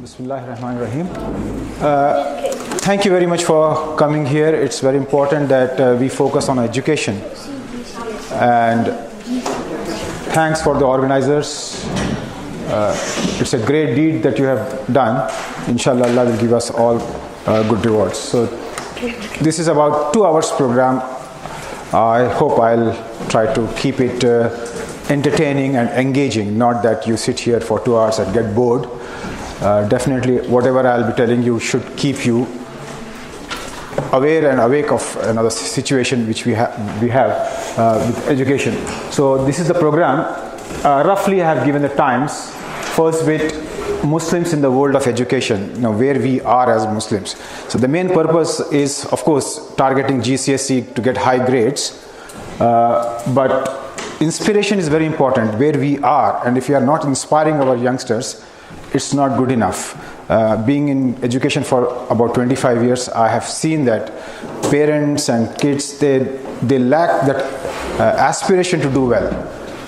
Bismillahirrahmanirrahim. Thank you very much for coming here. It's very important that we focus on education. And thanks for the organizers. It's a great deed that you have done. Inshallah, Allah will give us all good rewards. So this is about 2 hours program. I hope I'll try to keep it entertaining and engaging, not that you sit here for 2 hours and get bored. Definitely whatever I'll be telling you should keep you aware and awake of another situation which we have with education. So this is the program. Roughly I have given the times. First bit, Muslims in the world of education, where we are as Muslims. So the main purpose is, of course, targeting GCSE to get high grades, but inspiration is very important, where we are, and if we are not inspiring our youngsters, it's not good enough. Being in education for about 25 years, I have seen that parents and kids, they lack that aspiration to do well.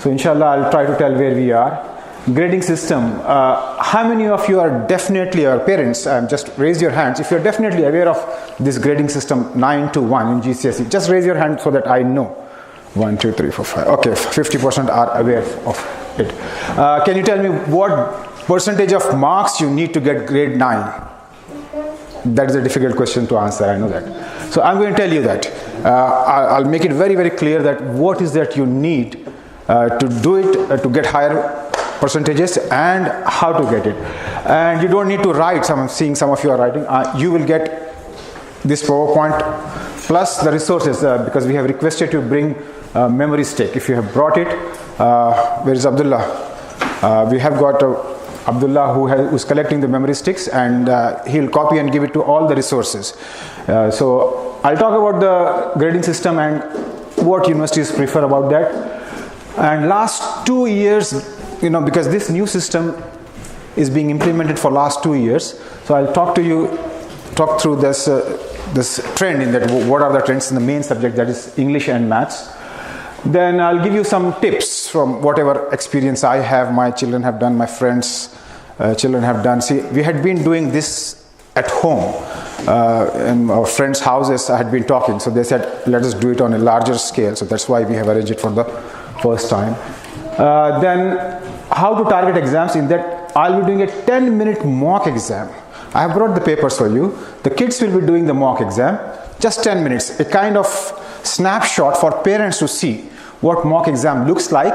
So inshallah, I'll try to tell where we are. Grading system. How many of you are definitely, or parents, just raise your hands if you're definitely aware of this grading system 9 to 1 in GCSE. Just raise your hand so that I know. 1, 2, 3, 4, 5. Okay, 50% are aware of it. Can you tell me what percentage of marks you need to get grade 9? That is a difficult question to answer, I know that. So I'm going to tell you that. I'll make it very, very clear that what is that you need to do it, to get higher percentages, and how to get it. And you don't need to write. I'm seeing some of you are writing. You will get this PowerPoint plus the resources because we have requested to bring memory stick. If you have brought it, where is Abdullah? We have got Abdullah who's collecting the memory sticks, and he'll copy and give it to all the resources. So I'll talk about the grading system and what universities prefer about that. And last 2 years, because this new system is being implemented for last 2 years, so I'll talk through this trend in that. What are the trends in the main subject, that is English and maths. Then I'll give you some tips from whatever experience I have, my children have done, my friends' children have done. See, we had been doing this at home. In our friends' houses, I had been talking. So they said, let us do it on a larger scale. So that's why we have arranged it for the first time. Then how to target exams. In that, I'll be doing a 10-minute mock exam. I have brought the papers for you. The kids will be doing the mock exam. Just 10 minutes. A kind of snapshot for parents to see what mock exam looks like,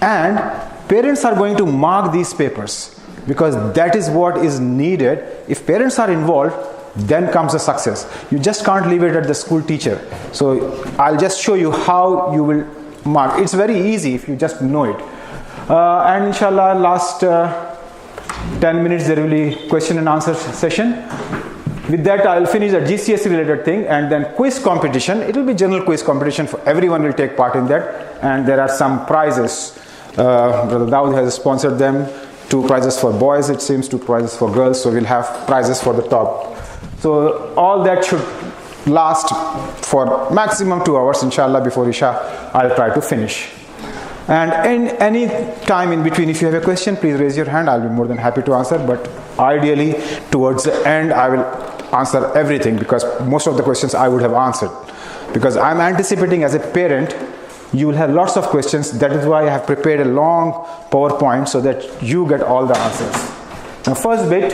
and parents are going to mark these papers because that is what is needed. If parents are involved, then comes the success. You just can't leave it at the school teacher. So I'll just show you how you will mark. It's very easy if you just know it. And inshallah, last 10 minutes there will be question and answer session. With that, I will finish the GCSE related thing, and then quiz competition. It will be general quiz competition. For everyone will take part in that, and there are some prizes. Brother Daud has sponsored them. 2 prizes for boys, it seems, 2 prizes for girls. So we'll have prizes for the top. So all that should last for maximum 2 hours, inshallah. Before Isha, I'll try to finish. And in any time in between, if you have a question, please raise your hand. I'll be more than happy to answer. But ideally, towards the end, I will answer everything, because most of the questions I would have answered. Because I'm anticipating as a parent, you will have lots of questions. That is why I have prepared a long PowerPoint so that you get all the answers. Now, first bit,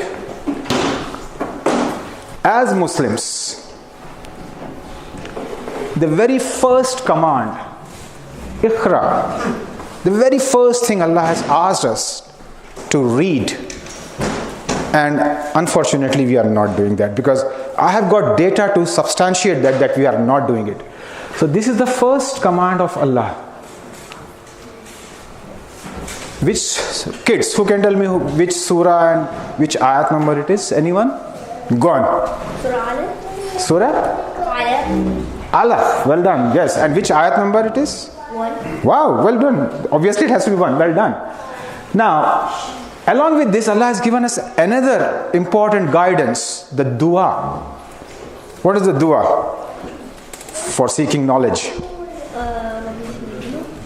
as Muslims, the very first command, Iqra, the very first thing Allah has asked us to read. And unfortunately, we are not doing that, because I have got data to substantiate that we are not doing it. So this is the first command of Allah. Which kids, who can tell me which surah and which ayat number it is? Anyone? Go on. Surah Alaf. Surah? Alaf. Alaf. Well done. Yes. And which ayat number it is? 1. Wow. Well done. Obviously, it has to be 1. Well done. Now, along with this, Allah has given us another important guidance, the dua. What is the dua? For seeking knowledge.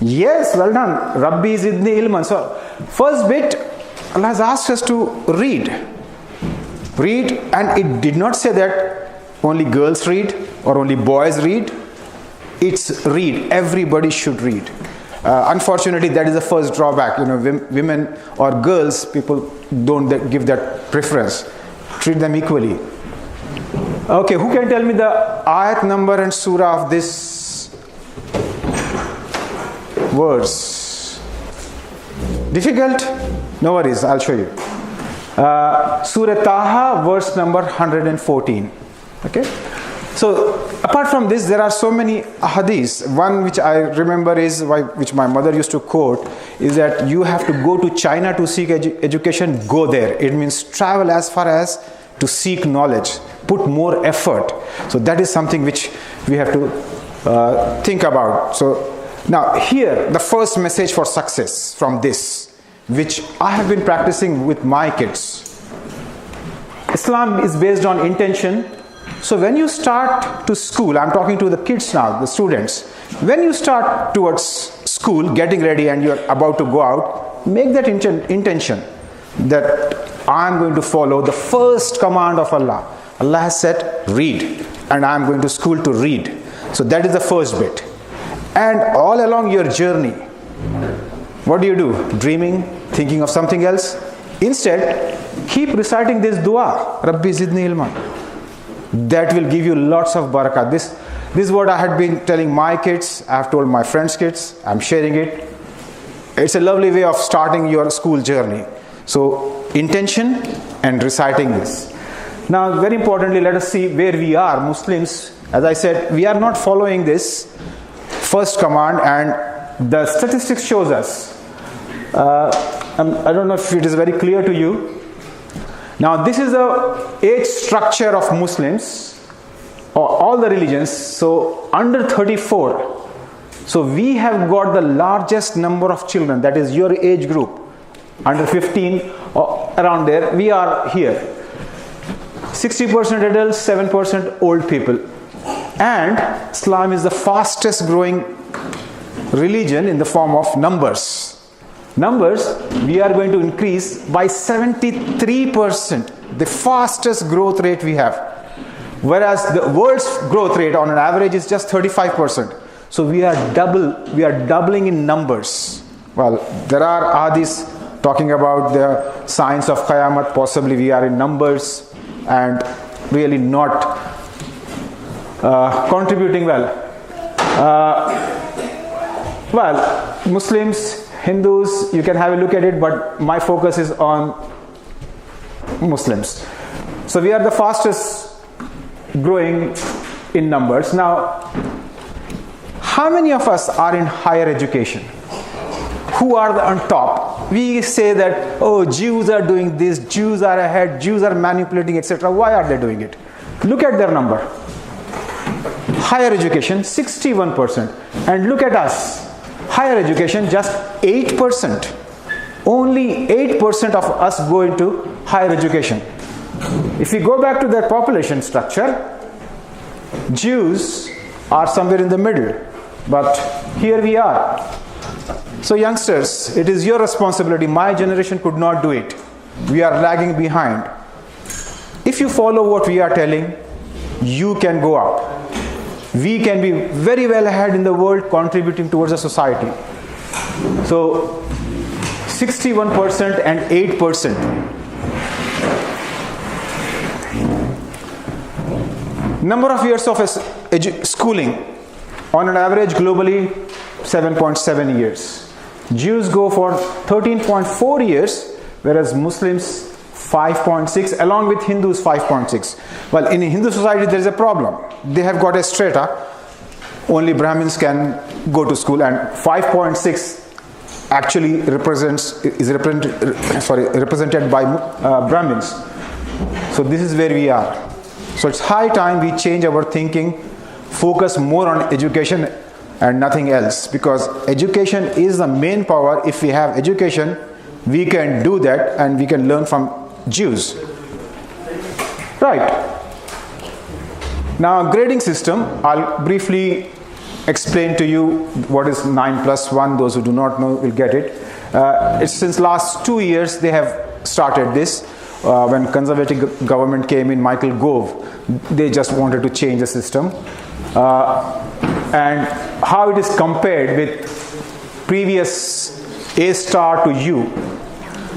Yes, well done. Rabbi zidni ilman. So, first bit, Allah has asked us to read. Read, and it did not say that only girls read or only boys read. It's read. Everybody should read. Unfortunately, that is the first drawback. Women or girls, people don't give that preference. Treat them equally. Okay, who can tell me the ayat number and surah of this verse? Difficult? No worries, I'll show you. Surah Taha, verse number 114. Okay. So apart from this, there are so many hadiths. One which I remember is which my mother used to quote is that you have to go to China to seek education. Go there. It means travel as far as to seek knowledge. Put more effort. So that is something which we have to think about. So now here, the first message for success from this, which I have been practicing with my kids. Islam is based on intention. So when you start to school, I'm talking to the kids now, the students. When you start towards school, getting ready and you're about to go out, make that intention that I'm going to follow the first command of Allah. Allah has said, read, and I'm going to school to read. So that is the first bit. And all along your journey, what do? Dreaming, thinking of something else? Instead, keep reciting this dua, Rabbi Zidni Ilman. That will give you lots of barakah. This is what I had been telling my kids. I have told my friends' kids. I'm sharing it. It's a lovely way of starting your school journey. So, intention and reciting this. Now, very importantly, let us see where we are. Muslims, as I said, we are not following this first command, and the statistics shows us. I don't know if it is very clear to you. Now this is the age structure of Muslims, or all the religions. So under 34, so we have got the largest number of children, that is your age group, under 15 or around there, we are here. 60% adults, 7% old people. And Islam is the fastest growing religion in the form of numbers. Numbers, we are going to increase by 73%, the fastest growth rate we have. Whereas the world's growth rate on an average is just 35%. So we are doubling in numbers. Well, there are hadiths talking about the signs of Qiyamah. Possibly we are in numbers and really not contributing well. Muslims, Hindus, you can have a look at it, but my focus is on Muslims. So we are the fastest growing in numbers. Now, how many of us are in higher education? Who are on top? We say that, oh, Jews are doing this, Jews are ahead, Jews are manipulating, etc. Why are they doing it? Look at their number. Higher education, 61%. And look at us. Higher education, just 8%. Only 8% of us go into higher education. If we go back to their population structure, Jews are somewhere in the middle. But here we are. So youngsters, it is your responsibility. My generation could not do it. We are lagging behind. If you follow what we are telling, you can go up. We can be very well ahead in the world, contributing towards the society. So 61% and 8%. Number of years of schooling, on an average globally, 7.7 years. Jews go for 13.4 years, whereas Muslims 5.6, along with Hindus 5.6. Well, in a Hindu society there is a problem. They have got a strata. Only Brahmins can go to school, and 5.6 actually represented by Brahmins. So this is where we are. So it's high time we change our thinking, focus more on education and nothing else, because education is the main power. If we have education, we can do that, and we can learn from Jews. Right. Now, grading system, I'll briefly explain to you what is 9+1. Those who do not know will get it. It's since last 2 years they have started this. when conservative government came in, Michael Gove, they just wanted to change the system. And how it is compared with previous A star to U.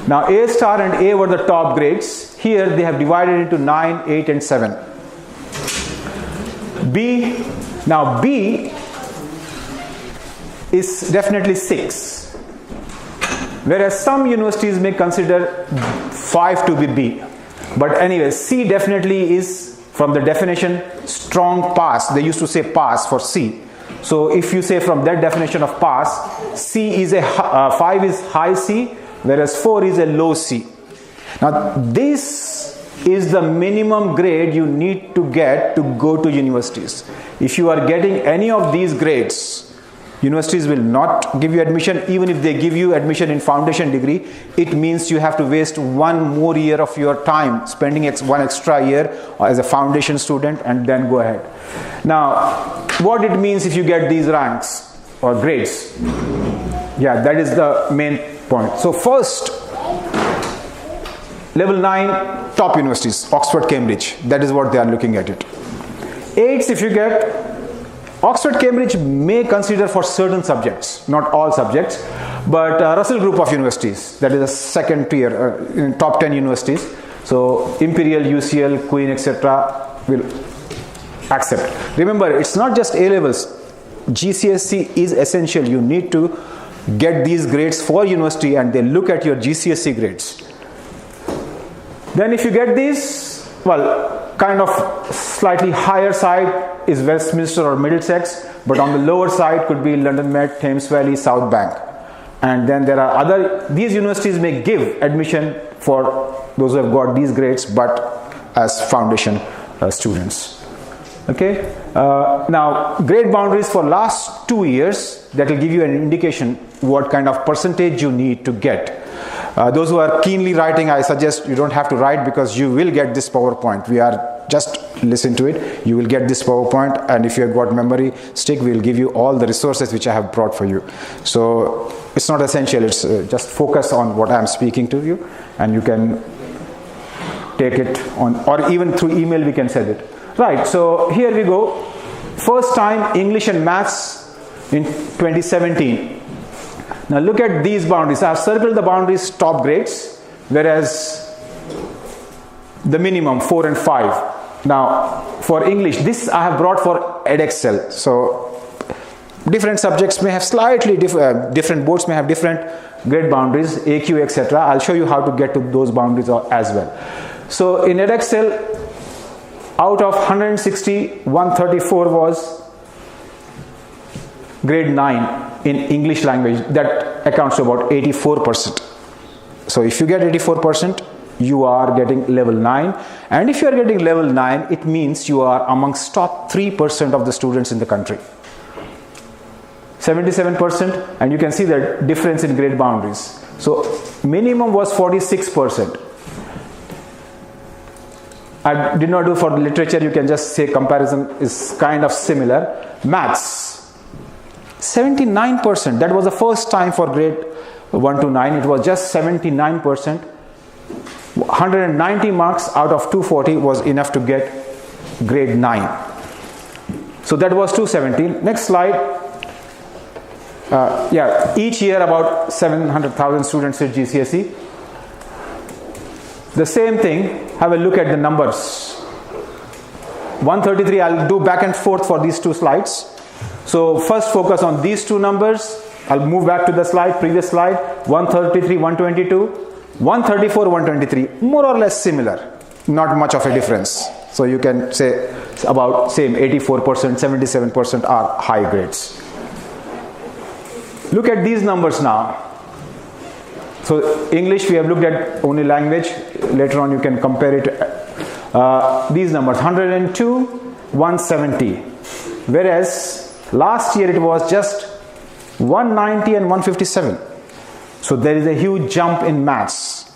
Now A star and A were the top grades. Here they have divided into 9, 8 and 7. B, now B is definitely 6. Whereas some universities may consider 5 to be B. But anyway, C definitely is, from the definition, strong pass. They used to say pass for C. So if you say from that definition of pass, C is 5 is high C, whereas 4 is a low C. Now this is the minimum grade you need to get to go to universities. If you are getting any of these grades, universities will not give you admission. Even if they give you admission in foundation degree, it means you have to waste one more year of your time spending one extra year as a foundation student and then go ahead. Now, what it means if you get these ranks or grades? Yeah, that is the main point. So first, level 9 top universities, Oxford, Cambridge, that is what they are looking at it. 8s, if you get Oxford, Cambridge may consider for certain subjects, not all subjects, but Russell Group of universities, that is a second tier, in top 10 universities. So Imperial, UCL, Queen, etc. will accept. Remember, it's not just A levels. GCSE is essential. You need to get these grades for university and they look at your GCSE grades. Then if you get these, well, kind of slightly higher side is Westminster or Middlesex, but on the lower side could be London Met, Thames Valley, South Bank. And then there are these universities may give admission for those who have got these grades, but as foundation students. Okay. Now, grade boundaries for last 2 years, that will give you an indication what kind of percentage you need to get. Those who are keenly writing, I suggest you don't have to write because you will get this PowerPoint. Just listen to it. You will get this PowerPoint, and if you have got memory stick, we will give you all the resources which I have brought for you. So it's not essential. It's just focus on what I am speaking to you, and you can take it on, or even through email we can send it. Right. So here we go. First time English and Maths in 2017. Now look at these boundaries. I have circled the boundaries top grades, whereas the minimum 4 and 5. Now for English, this I have brought for Edexcel. So different subjects may have slightly different boards may have different grade boundaries, AQ, etc. I'll show you how to get to those boundaries as well. So in Edexcel, out of 160, 134 was grade 9 in English language. That accounts to about 84%. So if you get 84%, you are getting level 9. And if you are getting level 9, it means you are amongst top 3% of the students in the country. 77%, and you can see the difference in grade boundaries. So minimum was 46%. I did not do for literature, you can just say comparison is kind of similar. Maths, 79%. That was the first time for grade 1 to 9. It was just 79%. 190 marks out of 240 was enough to get grade 9. So that was 217. Next slide. Each year about 700,000 students at GCSE. The same thing, have a look at the numbers. 133, I'll do back and forth for these two slides. So first focus on these two numbers. I'll move back to the previous slide. 133, 122, 134, 123. More or less similar. Not much of a difference. So you can say about same 84%, 77% are high grades. Look at these numbers now. So English, we have looked at only language. Later on you can compare it. These numbers, 102, 170. Whereas last year it was just 190 and 157. So there is a huge jump in maths.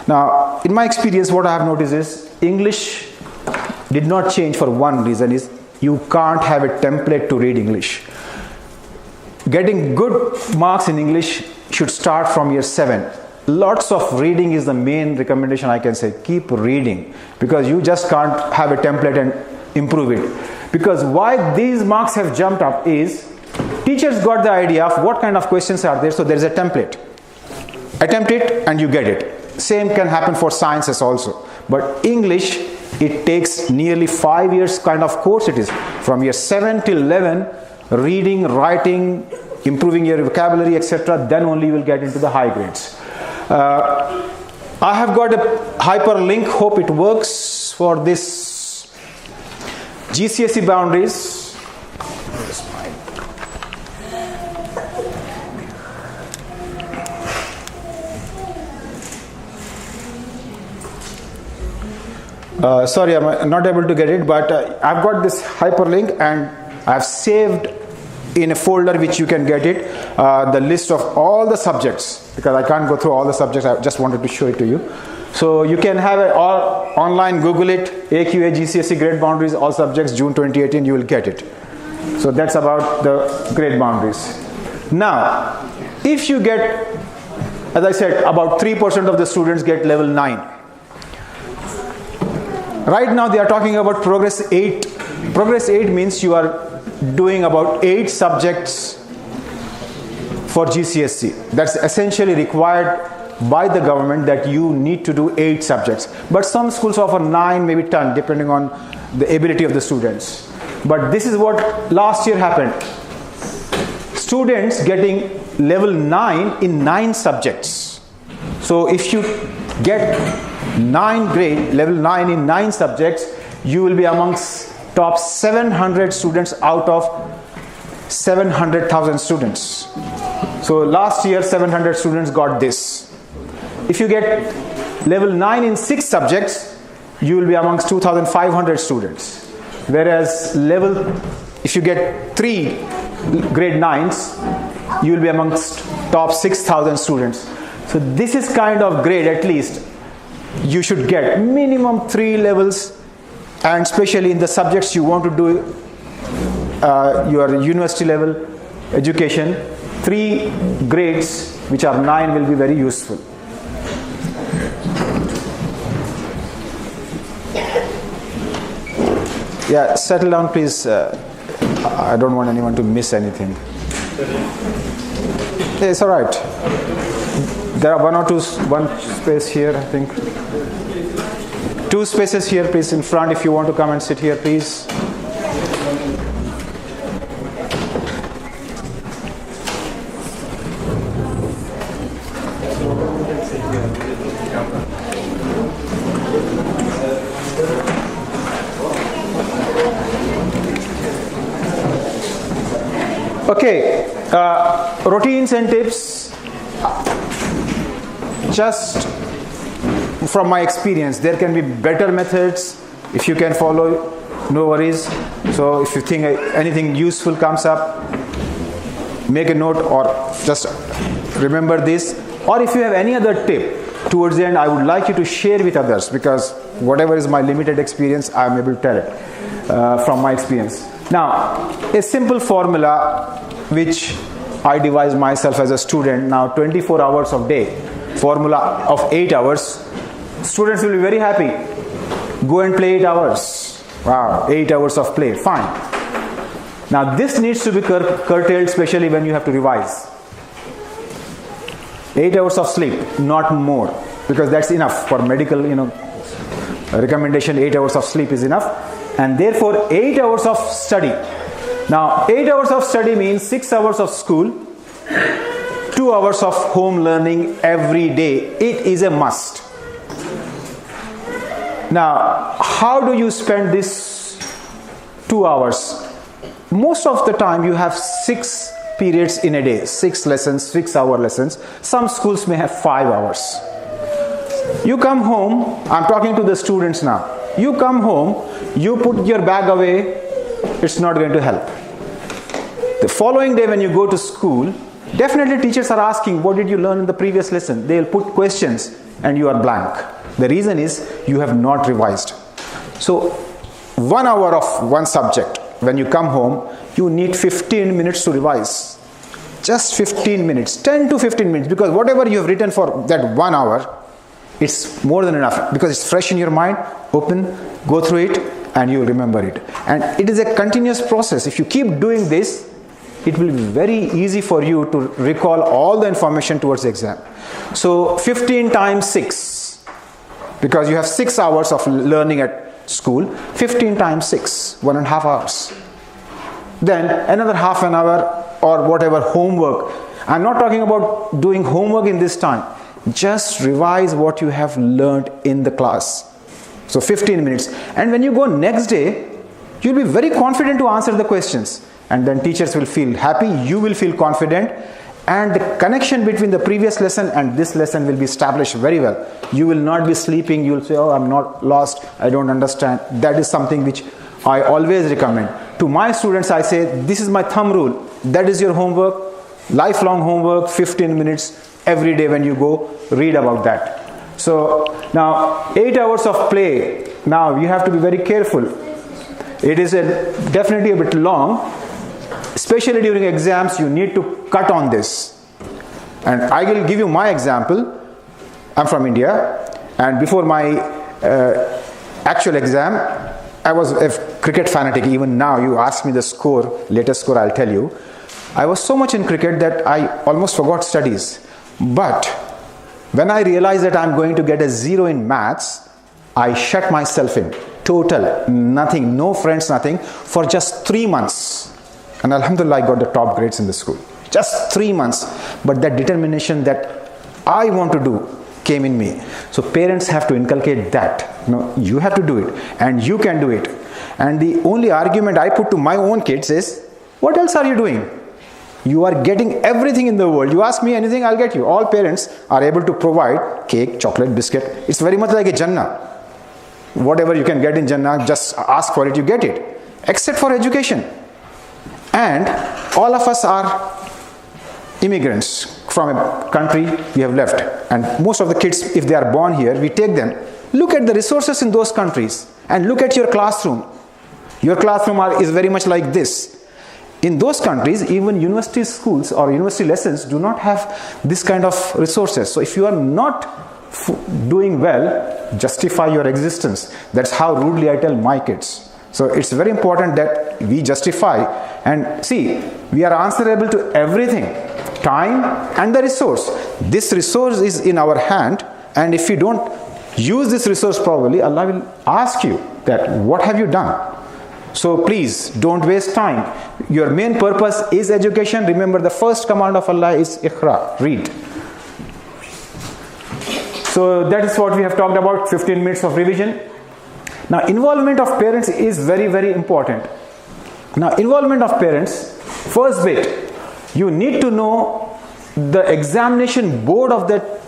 Now, in my experience, what I have noticed is English did not change for one reason, is you can't have a template to read English. Getting good marks in English should start from year 7. lots of reading is the main recommendation I can say. Keep reading, because you just can't have a template and improve it. Because why these marks have jumped up is teachers got the idea of what kind of questions are there, so there is a template. Attempt it and you get it. Same can happen for sciences also. But English, it takes nearly 5 years kind of course it is. From year 7 till 11, reading, writing, improving your vocabulary, etc. Then only you will get into the high grades. I have got a hyperlink, hope it works for this GCSE boundaries. Sorry, I'm not able to get it, but I've got this hyperlink and I've saved in a folder which you can get it, the list of all the subjects, because I can't go through all the subjects. I just wanted to show it to you. So you can have it all online, Google it, AQA GCSE grade boundaries, all subjects, June 2018, you will get it. So that's about the grade boundaries. Now, if you get, as I said, about 3% of the students get level 9. Right now they are talking about progress 8. Progress 8 means you are doing about 8 subjects for GCSE. That's essentially required by the government, that you need to do 8 subjects. But some schools offer 9, maybe 10, depending on the ability of the students. But this is what last year happened. Students getting level 9 in 9 subjects. So if you get 9 grade, level 9 in 9 subjects, you will be amongst top 700 students out of 700,000 students. So last year 700 students got this. If you get level 9 in 6 subjects, you will be amongst 2,500 students. Whereas if you get 3 grade 9s, you will be amongst top 6,000 students. So this is kind of grade, at least you should get minimum 3 levels, and especially in the subjects you want to do your university level education, 3 grades which are 9 will be very useful. Yeah, settle down please. I don't want anyone to miss anything. Yeah, it's alright. There are one space here, I think. 2 spaces here, please, in front. If you want to come and sit here, please. Okay, routines and tips. Just from my experience, there can be better methods. If you can follow, no worries. So if you think anything useful comes up, make a note or just remember this. Or if you have any other tip towards the end, I would like you to share with others, because whatever is my limited experience, I am able to tell it from my experience. Now, a simple formula which I devised myself as a student, now 24 hours of day, formula of 8 hours. Students will be very happy. Go and play 8 hours. Wow, 8 hours of play, fine. Now this needs to be curtailed, especially when you have to revise. 8 hours of sleep, not more, because that's enough for medical, recommendation. 8 hours of sleep is enough, and therefore 8 hours of study. Now 8 hours of study means 6 hours of school, 2 hours of home learning every day. It is a must. Now, how do you spend this 2 hours? Most of the time you have 6 periods in a day, 6 lessons, 6-hour lessons. Some schools may have 5 hours. You come home, I'm talking to the students now. You come home, you put your bag away, it's not going to help. The following day when you go to school, definitely teachers are asking, what did you learn in the previous lesson? They'll put questions and you are blank. The reason is you have not revised. So 1 hour of one subject, when you come home, you need 15 minutes to revise. just 15 minutes, 10 to 15 minutes, because whatever you have written for that 1 hour, it's more than enough, because it's fresh in your mind. Open, go through it, and you will remember it. And it is a continuous process. If you keep doing this, it will be very easy for you to recall all the information towards the exam. So 15 times 6, because you have 6 hours of learning at school. 15 times 6, 1.5 hours. Then another half an hour or whatever homework. I'm not talking about doing homework in this time. Just revise what you have learned in the class. So 15 minutes. And when you go next day, you'll be very confident to answer the questions. And then teachers will feel happy, you will feel confident, and the connection between the previous lesson and this lesson will be established very well. You will not be sleeping, you will say, oh, I'm not lost, I don't understand. That is something which I always recommend. To my students, I say, this is my thumb rule. That is your homework, lifelong homework, 15 minutes every day when you go, read about that. So now 8 hours of play. Now you have to be very careful. It is definitely a bit long. Especially during exams, you need to cut on this. And I will give you my example. I'm from India, and before my actual exam, I was a cricket fanatic. Even now, you ask me the score, latest score, I'll tell you. I was so much in cricket that I almost forgot studies. But when I realized that I'm going to get a 0 in maths, I shut myself in. Total, nothing, no friends, nothing, for just 3 months. And Alhamdulillah, I got the top grades in the school. Just 3 months. But that determination that I want to do came in me. So parents have to inculcate that. No, you have to do it. And you can do it. And the only argument I put to my own kids is, what else are you doing? You are getting everything in the world. You ask me anything, I'll get you. All parents are able to provide cake, chocolate, biscuit. It's very much like a Jannah. Whatever you can get in Jannah, just ask for it, you get it. Except for education. And all of us are immigrants from a country we have left. And most of the kids, if they are born here, we take them. Look at the resources in those countries and look at your classroom. Your classroom is very much like this. In those countries, even university schools or university lessons do not have this kind of resources. So if you are not doing well, justify your existence. That's how rudely I tell my kids. So it's very important that we justify, and see, we are answerable to everything, time and the resource. This resource is in our hand, and if you don't use this resource properly, Allah will ask you that what have you done? So please don't waste time. Your main purpose is education. Remember, the first command of Allah is Iqra, read. So that is what we have talked about, 15 minutes of revision. Now, involvement of parents is very, very important. Now, involvement of parents, first bit, you need to know the examination board of that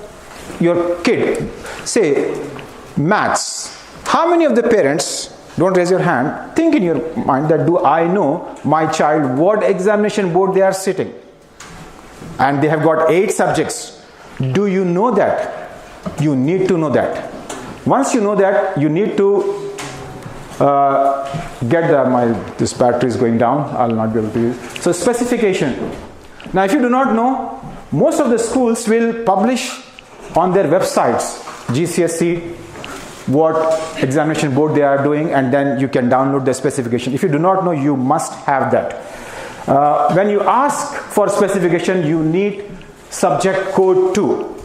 your kid. Say, maths. How many of the parents, don't raise your hand, think in your mind that do I know my child what examination board they are sitting? And they have got 8 subjects. Do you know that? You need to know that. Once you know that, you need to this battery is going down, I'll not be able to use. So specification. Now if you do not know, most of the schools will publish on their websites, GCSE, what examination board they are doing, and then you can download the specification. If you do not know, you must have that. When you ask for specification, you need subject code 2.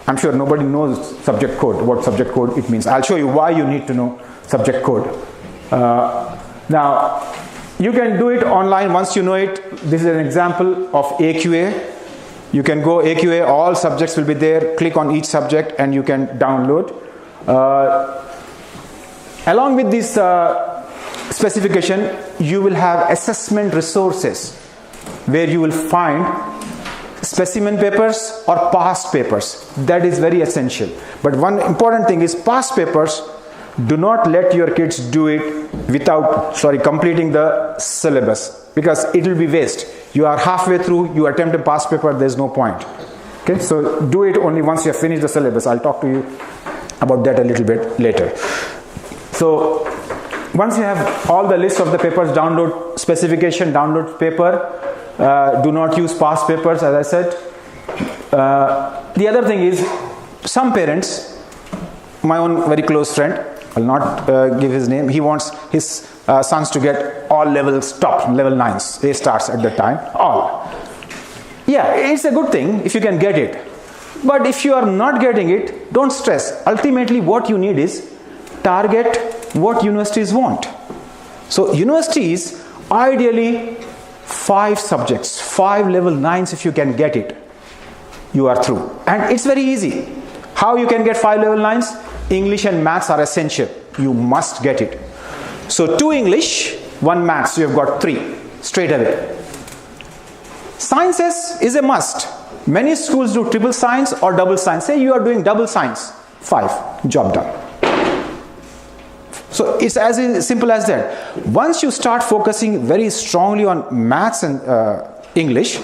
I'm sure nobody knows subject code, what subject code it means. I'll show you why you need to know subject code. Now, you can do it online once you know it. This is an example of AQA. You can go AQA, all subjects will be there. Click on each subject and you can download. Along with this specification, you will have assessment resources where you will find specimen papers or past papers. That is very essential. But one important thing is past papers, do not let your kids do it without completing the syllabus, because it will be waste. You are halfway through, you attempt a past paper, there is no point. Okay, so do it only once you have finished the syllabus. I'll talk to you about that a little bit later. So once you have all the list of the papers, download specification, download paper. Do not use past papers, as I said. The other thing is, some parents, my own very close friend, I'll not give his name, he wants his sons to get all levels top, level 9s, A stars at the time, all. Yeah, it's a good thing if you can get it. But if you are not getting it, don't stress. Ultimately, what you need is target what universities want. So universities, ideally, 5 subjects, 5 level 9s, if you can get it, you are through. And it's very easy. How you can get 5 level 9s? English and maths are essential. You must get it. So 2 English, 1 maths, you have got 3 straight away. Sciences is a must. Many schools do triple science or double science. Say you are doing double science, 5, job done. So it's as simple as that. Once you start focusing very strongly on maths and English,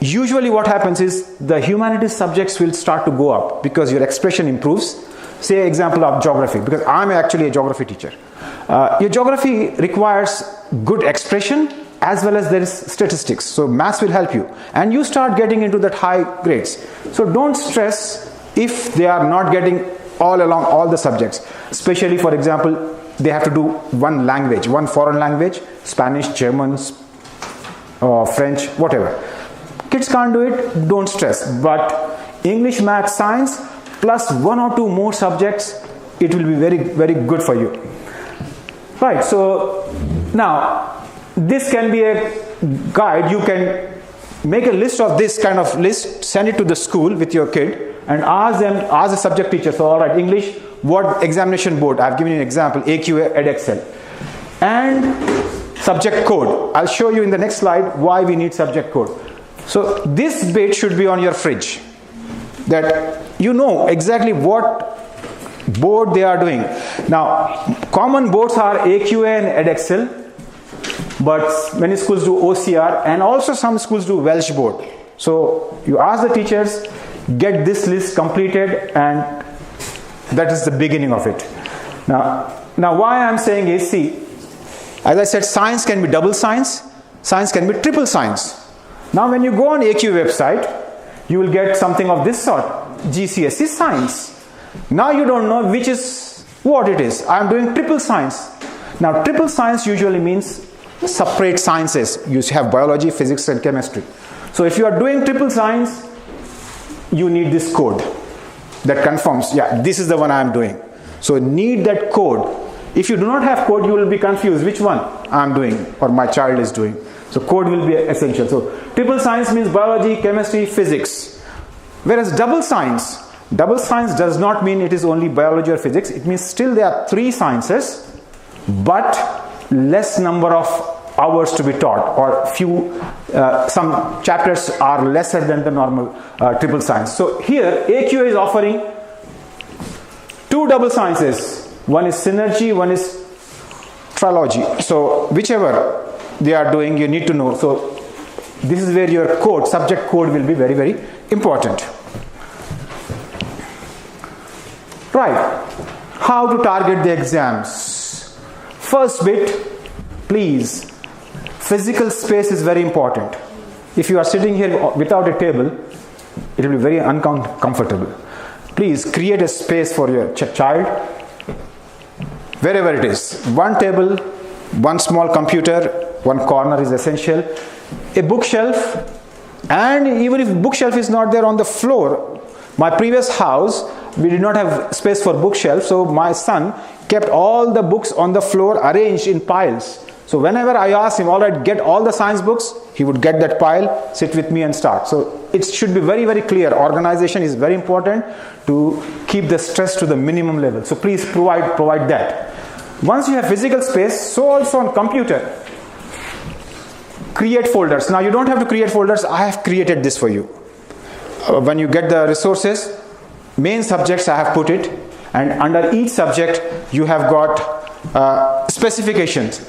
usually what happens is the humanities subjects will start to go up because your expression improves. Say example of geography, because I'm actually a geography teacher. Your geography requires good expression as well as there is statistics. So maths will help you. And you start getting into that high grades. So don't stress if they are not getting all along all the subjects. Especially, for example, they have to do one language, one foreign language, Spanish, German, French, whatever. Kids can't do it, don't stress. But English, math, science, plus 1 or 2 more subjects, it will be very, very good for you. Right, so now this can be a guide. You can make a list of this kind of list, send it to the school with your kid and ask the subject teacher. So all right, English, what examination board? I've given you an example, AQA, Edexcel. And subject code. I'll show you in the next slide why we need subject code. So this bit should be on your fridge, that you know exactly what board they are doing. Now, common boards are AQA and Edexcel, but many schools do OCR and also some schools do Welsh board. So you ask the teachers, get this list completed, and that is the beginning of it. Now why I'm saying is, see, as I said, science can be double science, science can be triple science. Now when you go on AQ website, you will get something of this sort, GCSE science. Now you don't know which is what it is. I am doing triple science. Now triple science usually means separate sciences. You have biology, physics and chemistry. So if you are doing triple science, you need this code that confirms, yeah, this is the one I am doing. So need that code. If you do not have code, you will be confused which one I am doing or my child is doing. So code will be essential. So triple science means biology, chemistry, physics. Whereas double science does not mean it is only biology or physics. It means still there are 3 sciences, but less number of hours to be taught, or some chapters are lesser than the normal triple science. So here AQA is offering 2 double sciences. One is synergy, one is trilogy. So whichever they are doing, you need to know. So this is where your code, subject code, will be very, very important. Right, how to target the exams. First bit, please, physical space is very important. If you are sitting here without a table, it will be very uncomfortable. Please create a space for your child, wherever it is. One table, one small computer, one corner is essential. A bookshelf, and even if bookshelf is not there on the floor, my previous house, we did not have space for bookshelf, so my son kept all the books on the floor arranged in piles. So whenever I asked him, all right, get all the science books, he would get that pile, sit with me and start. So it should be very, very clear. Organization is very important to keep the stress to the minimum level. So please provide that. Once you have physical space, so also on computer, create folders. Now you don't have to create folders. I have created this for you. When you get the resources, main subjects I have put it, and under each subject you have got specifications.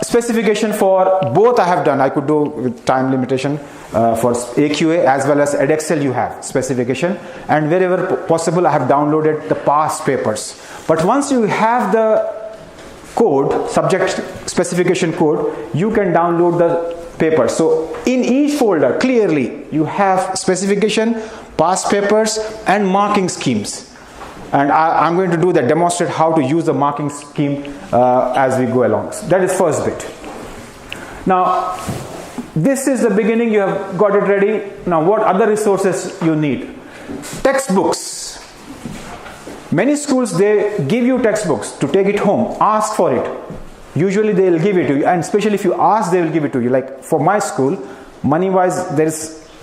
Specification for both I have done. I could do with time limitation for AQA as well as Edexcel. You have specification, and wherever possible I have downloaded the past papers. But once you have the code, subject specification code, you can download the papers. So in each folder, clearly, you have specification, past papers, and marking schemes. And I'm going to do that, demonstrate how to use the marking scheme as we go along. So that is first bit. Now, this is the beginning. You have got it ready. Now, what other resources you need? Textbooks. Many schools, they give you textbooks to take it home. Ask for it. Usually they will give it to you, and especially if you ask, they will give it to you. Like for my school, money-wise,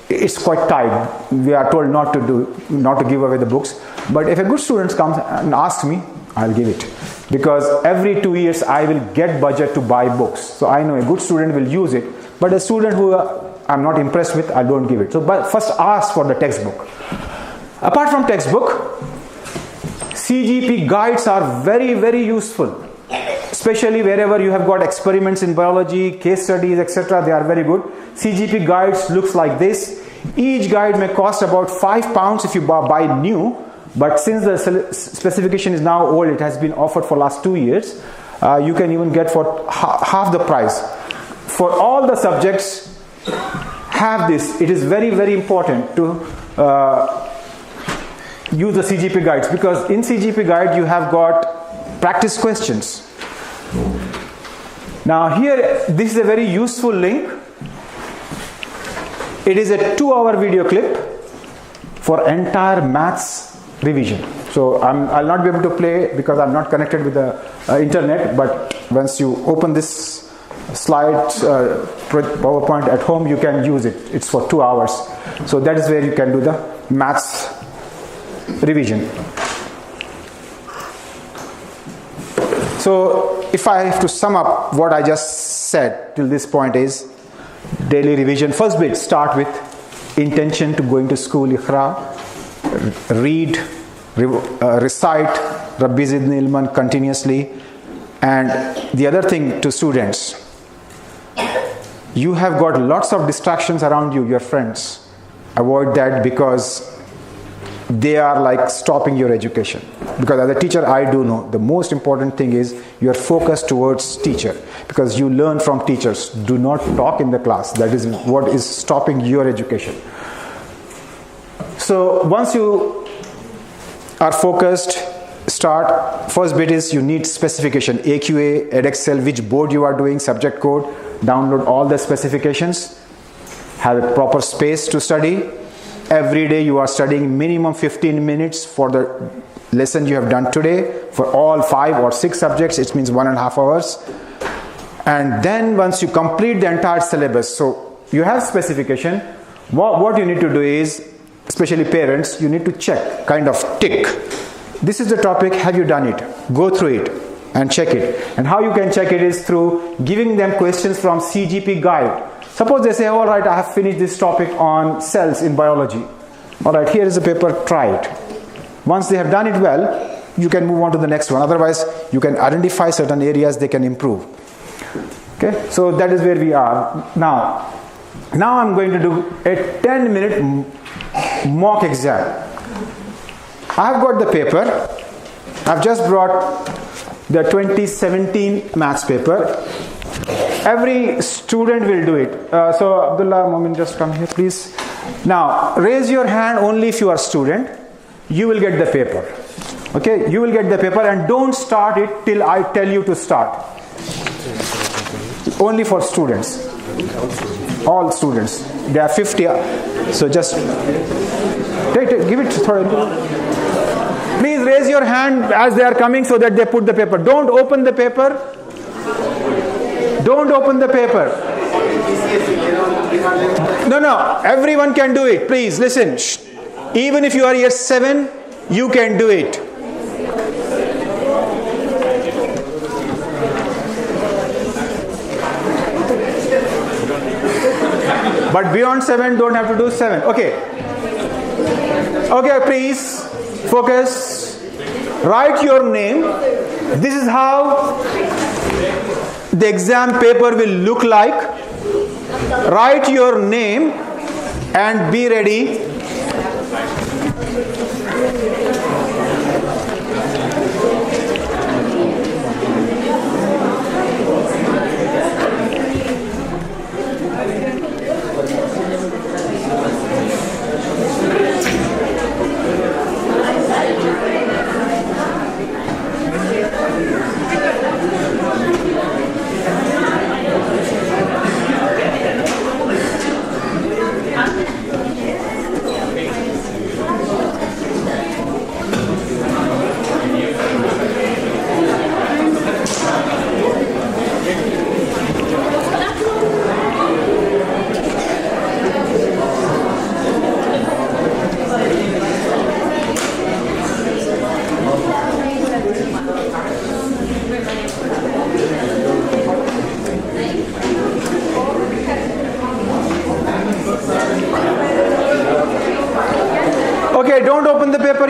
it's quite tight. We are told not to give away the books. But if a good student comes and asks me, I'll give it, because every 2 years I will get budget to buy books. So I know a good student will use it, but a student who I'm not impressed with, I don't give it. So but first ask for the textbook. Apart from textbook, CGP guides are very, very useful. Especially wherever you have got experiments in biology, case studies, etc. They are very good. CGP guides looks like this. Each guide may cost about £5 if you buy new. But since the specification is now old, it has been offered for last 2 years. You can even get for half the price. For all the subjects, have this. It is very, very important to use the CGP guides, because in CGP guide you have got practice questions. Now here, this is a very useful link. It is a 2-hour video clip for entire maths revision. So I'll not be able to play because I'm not connected with the internet, but once you open this slide PowerPoint at home, you can use it. It's for 2 hours. So that is where you can do the maths revision. So if I have to sum up what I just said till this point is daily revision. First bit, start with intention to going to school, iqra, read, recite Rabbi Zidni Ilman continuously. And the other thing to students, you have got lots of distractions around you, your friends. Avoid that, because they are like stopping your education. Because as a teacher, I do know the most important thing is your focus towards teacher, because you learn from teachers. Do not talk in the class. That is what is stopping your education. So once you are focused, start. First bit is you need specification, AQA, edXL, which board you are doing, subject code, download all the specifications, have a proper space to study. Every day you are studying minimum 15 minutes for the lesson you have done today. For all 5 or 6 subjects, it means 1.5 hours. And then once you complete the entire syllabus, so you have specification, what you need to do is, especially parents, you need to check, kind of tick. This is the topic, have you done it? Go through it and check it. And how you can check it is through giving them questions from CGP guide. Suppose they say, all right, I have finished this topic on cells in biology. All right, here is a paper, try it. Once they have done it well, you can move on to the next one. Otherwise, you can identify certain areas they can improve. Okay, so that is where we are. Now I'm going to do a 10-minute mock exam. I have got the paper. I've just brought the 2017 maths paper. Every student will do it. So Abdullah, Momin, just come here, please. Now, raise your hand only if you are a student. You will get the paper. Okay, you will get the paper, and don't start it till I tell you to start. Only for students. All students. There are 50. So just give it. Please raise your hand as they are coming so that they put the paper. Don't open the paper. Don't open the paper. No, everyone can do it. Please listen. Shh. Even if you are year 7, you can do it. But beyond 7, don't have to do 7. Okay. Okay, please focus. Write your name. This is how the exam paper will look like. Write your name and be ready.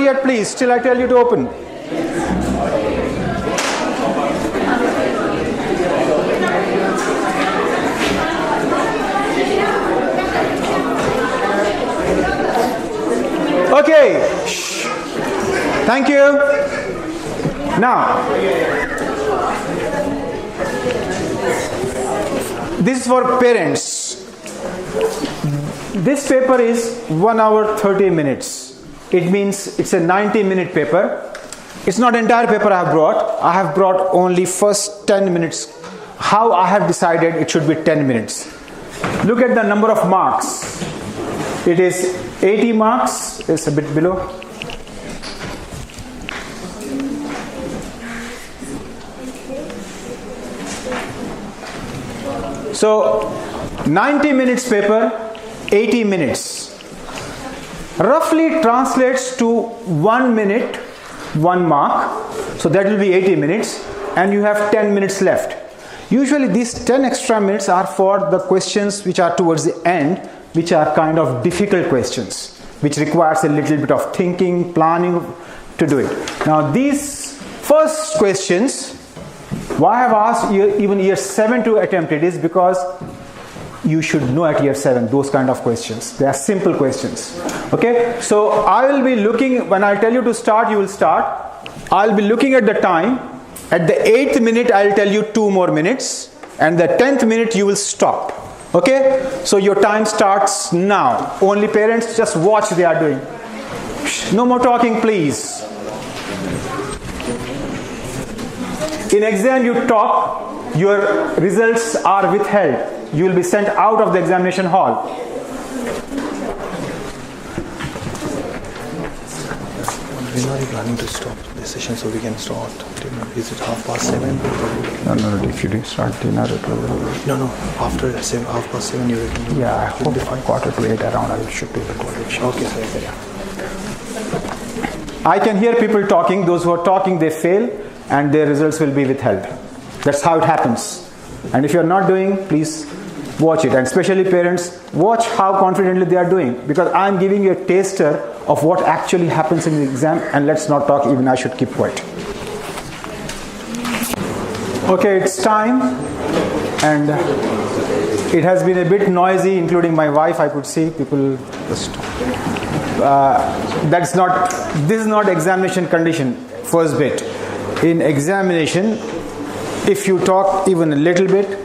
yet, please. Still I tell you to open. Okay. Shh. Thank you. Now, this is for parents. This paper is 1 hour 30 minutes. It means it's a 90-minute paper. It's not entire paper I have brought. I have brought only first 10 minutes. How I have decided it should be 10 minutes. Look at the number of marks. It is 80 marks. It's a bit below. So 90 minutes paper, 80 minutes. Roughly translates to 1 minute, 1 mark. So that will be 80 minutes and you have 10 minutes left. Usually these 10 extra minutes are for the questions which are towards the end, which are kind of difficult questions, which requires a little bit of thinking, planning to do it. Now these first questions, why I have asked even year 7 to attempt it is because you should know at year 7 those kind of questions. They are simple questions. Okay, so I will be looking, when I tell you to start, you will start. I'll be looking at the time. At the 8th minute, I'll tell you 2 more minutes, and the 10th minute you will stop. Okay, so your time starts now. Only parents, just watch they are doing. No more talking, please. In exam you talk, your results are withheld. You will be sent out of the examination hall. When are you planning to stop the session so we can start dinner? Is it 7:30? No, if you didn't start dinner, it will... No, after 7:30 you reckon? Yeah, I hope by 7:45 around I should be able to. Okay, sir. Yeah. I can hear people talking. Those who are talking, they fail and their results will be withheld. That's how it happens. And if you're not doing, please watch it. And especially parents, watch how confidently they are doing, because I'm giving you a taster of what actually happens in the exam. And let's not talk, even I should keep quiet. Okay, it's time, and it has been a bit noisy, including my wife. I could see people just this is not examination condition. First bit, in examination, if you talk even a little bit,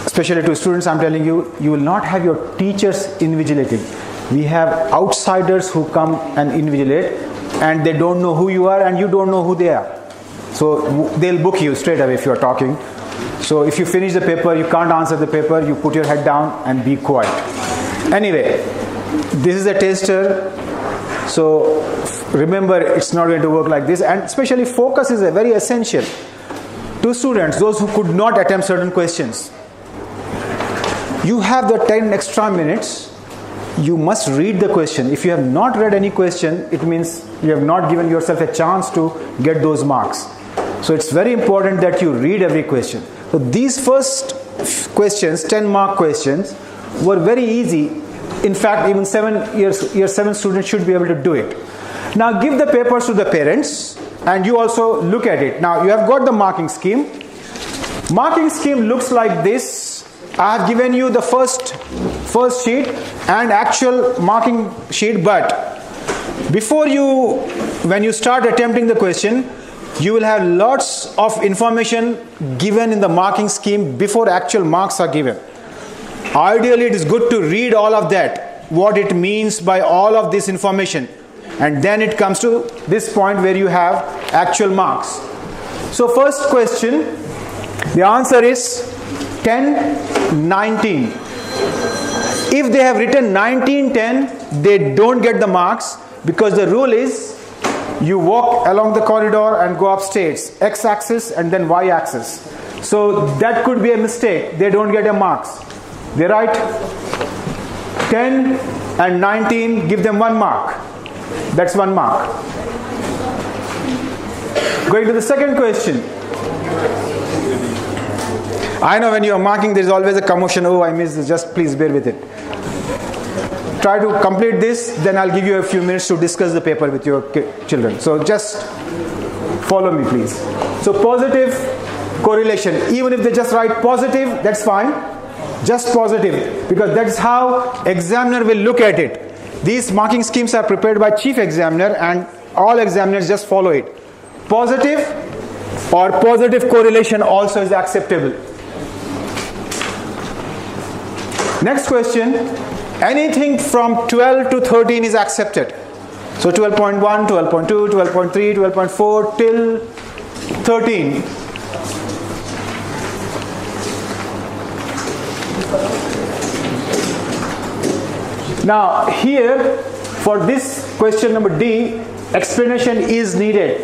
especially to students, I'm telling you, you will not have your teachers invigilating. We have outsiders who come and invigilate, and they don't know who you are and you don't know who they are. So they'll book you straight away if you're talking. So if you finish the paper, you can't answer the paper, you put your head down and be quiet. Anyway, this is a taster. So remember, it's not going to work like this. And especially focus is a very essential to students, those who could not attempt certain questions. You have the 10 extra minutes. You must read the question. If you have not read any question, it means you have not given yourself a chance to get those marks. So it's very important that you read every question. So these first questions, 10 mark questions, were very easy. In fact, even year 7 students should be able to do it. Now give the papers to the parents and you also look at it. Now you have got the marking scheme. Marking scheme looks like this. I have given you the first sheet and actual marking sheet, but when you start attempting the question, you will have lots of information given in the marking scheme before actual marks are given. Ideally, it is good to read all of that, what it means by all of this information, and then it comes to this point where you have actual marks. So first question, the answer is 10, 19. If they have written 19, 10, they don't get the marks, because the rule is you walk along the corridor and go upstairs, x-axis and then y-axis. So that could be a mistake. They don't get a marks. They write 10 and 19, give them 1 mark. That's 1 mark. Going to the second question. I know when you are marking, there is always a commotion. Oh, I missed this. Just please bear with it. try to complete this, then I'll give you a few minutes to discuss the paper with your children. So just follow me, please. So positive correlation, even if they just write positive, that's fine. Just positive, because that's how examiner will look at it. These marking schemes are prepared by chief examiner and all examiners just follow it. Positive or positive correlation also is acceptable. Next question, anything from 12 to 13 is accepted. So 12.1, 12.2, 12.3, 12.4 till 13. Now here for this question number D, explanation is needed.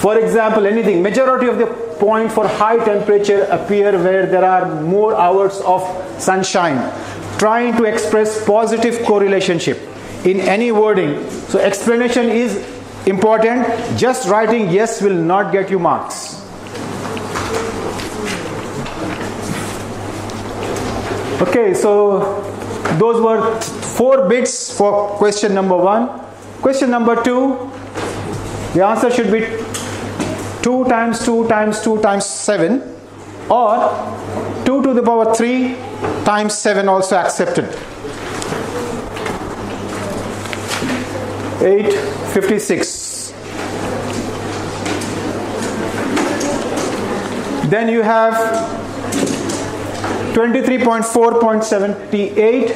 For example, anything, majority of the point for high temperature appear where there are more hours of sunshine. Trying to express positive correlationship in any wording. So explanation is important. Just writing yes will not get you marks. Okay, so those were 4 bits for question number 1. Question number 2, the answer should be 2 times 2 times 2 times 7, or 2 to the power 3 times 7 also accepted. 856. Then you have 23.4.78,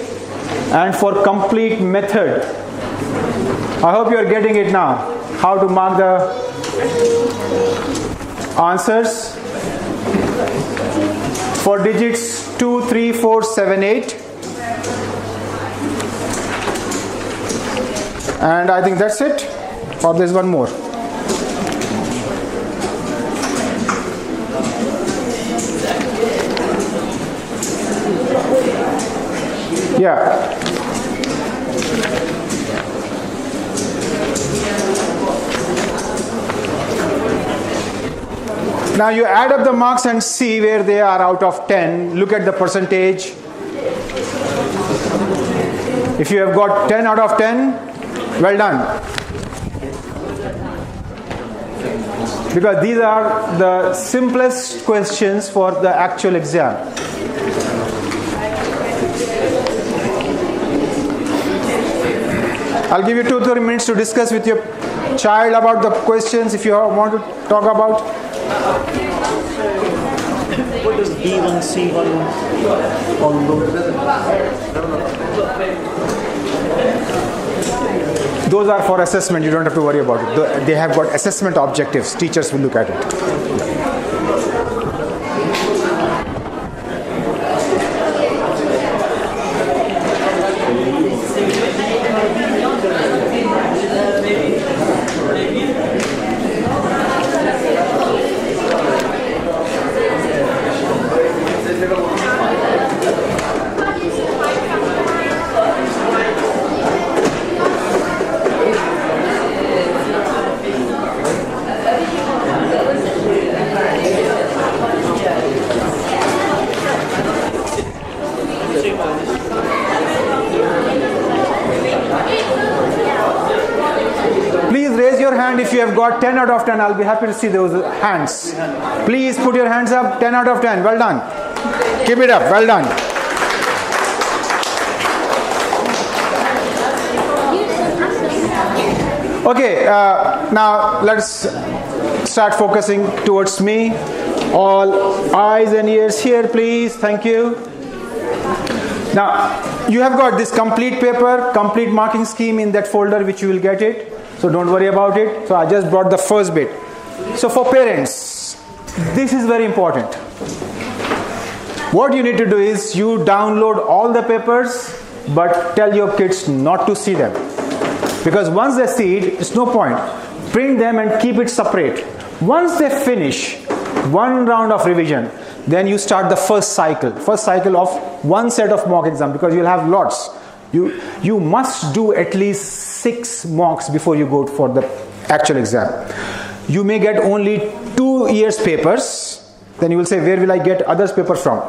and for complete method, I hope you are getting it now, how to mark the answers for digits 2, 3, 4, 7, 8, and I think that's it, or there's one more. Yeah. Now you add up the marks and see where they are out of 10. Look at the percentage. If you have got 10 out of 10, well done. Because these are the simplest questions for the actual exam. I'll give you 2-3 minutes to discuss with your child about the questions if you want to talk about. What does B1, C1 all those? Those are for assessment, you don't have to worry about it. They have got assessment objectives, teachers will look at it. If you have got 10 out of 10, I'll be happy to see those hands. Please put your hands up. 10 out of 10. Well done. Keep it up. Well done. Okay, now let's start focusing towards me. All eyes and ears here, please. Thank you. Now, you have got this complete paper, complete marking scheme in that folder which you will get it. So don't worry about it. So I just brought the first bit. So for parents, this is very important. What you need to do is you download all the papers, but tell your kids not to see them. Because once they see it, it's no point. Print them and keep it separate. Once they finish one round of revision, then you start the first cycle of one set of mock exam, because you'll have lots. You must do at least 6 mocks before you go for the actual exam. You may get only 2 years papers. Then you will say, where will I get others papers from?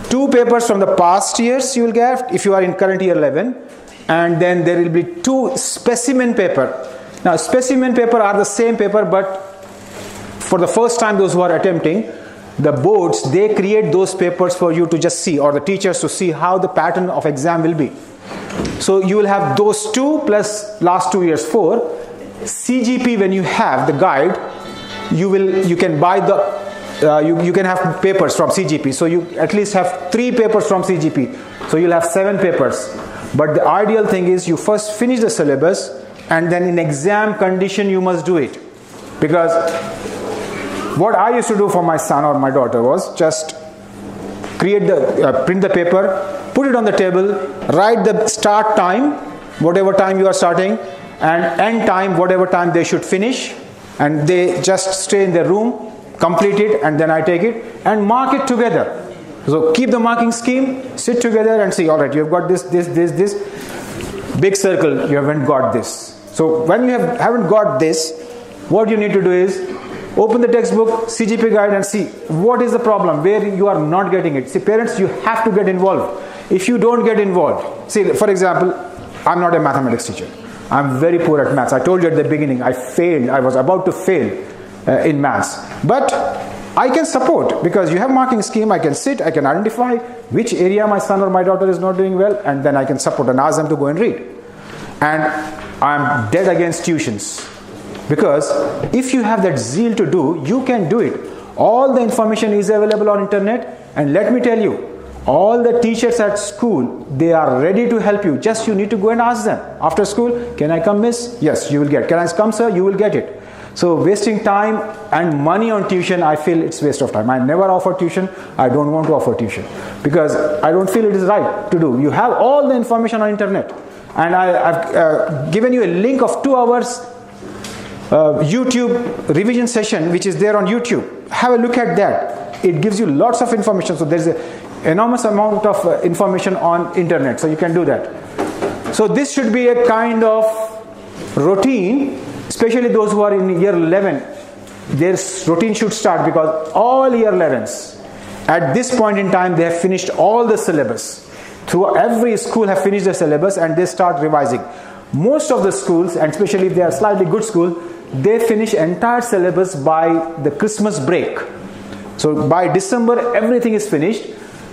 2 papers from the past years you will get if you are in current year 11. and then there will be 2 specimen paper. Now specimen paper are the same paper, but for the first time those who are attempting, the boards, they create those papers for you to just see, or the teachers to see how the pattern of exam will be. So you will have those 2 plus last 2 years 4. CGP, when you have the guide, you can buy the you can have papers from CGP. So you at least have 3 papers from CGP. So you'll have 7 papers. But the ideal thing is you first finish the syllabus, and then in exam condition you must do it. Because what I used to do for my son or my daughter was just print the paper, put it on the table, write the start time, whatever time you are starting, and end time, whatever time they should finish, and they just stay in their room, complete it, and then I take it and mark it together. So keep the marking scheme, sit together and see, all right, you've got this, big circle, you haven't got this. So when you haven't got this, what you need to do is open the textbook, CGP guide, and see what is the problem, where you are not getting it. See, parents, you have to get involved. If you don't get involved, see, for example, I'm not a mathematics teacher. I'm very poor at maths. I told you at the beginning, I failed. I was about to fail in maths. But I can support, because you have marking scheme. I can sit, I can identify which area my son or my daughter is not doing well, and then I can support and ask them to go and read. And I'm dead against tuitions, because if you have that zeal to do, you can do it. All the information is available on internet, and let me tell you, all the teachers at school, they are ready to help you. Just you need to go and ask them after school, can I come, miss? Yes, you will get. Can I come, sir? You will get it. So wasting time and money on tuition, I feel it's waste of time. I never offer tuition. I don't want to offer tuition, because I don't feel it is right to do. You have all the information on internet, and I've given you a link of 2 hours YouTube revision session, which is there on YouTube. Have a look at that. It gives you lots of information. So there's an enormous amount of information on internet, so you can do that. So this should be a kind of routine, especially those who are in year 11. Their routine should start, because all year 11s at this point in time, they have finished all the syllabus. Through every school have finished the syllabus, and they start revising. Most of the schools, and especially if they are slightly good school, they finish entire syllabus by the Christmas break. So by December everything is finished.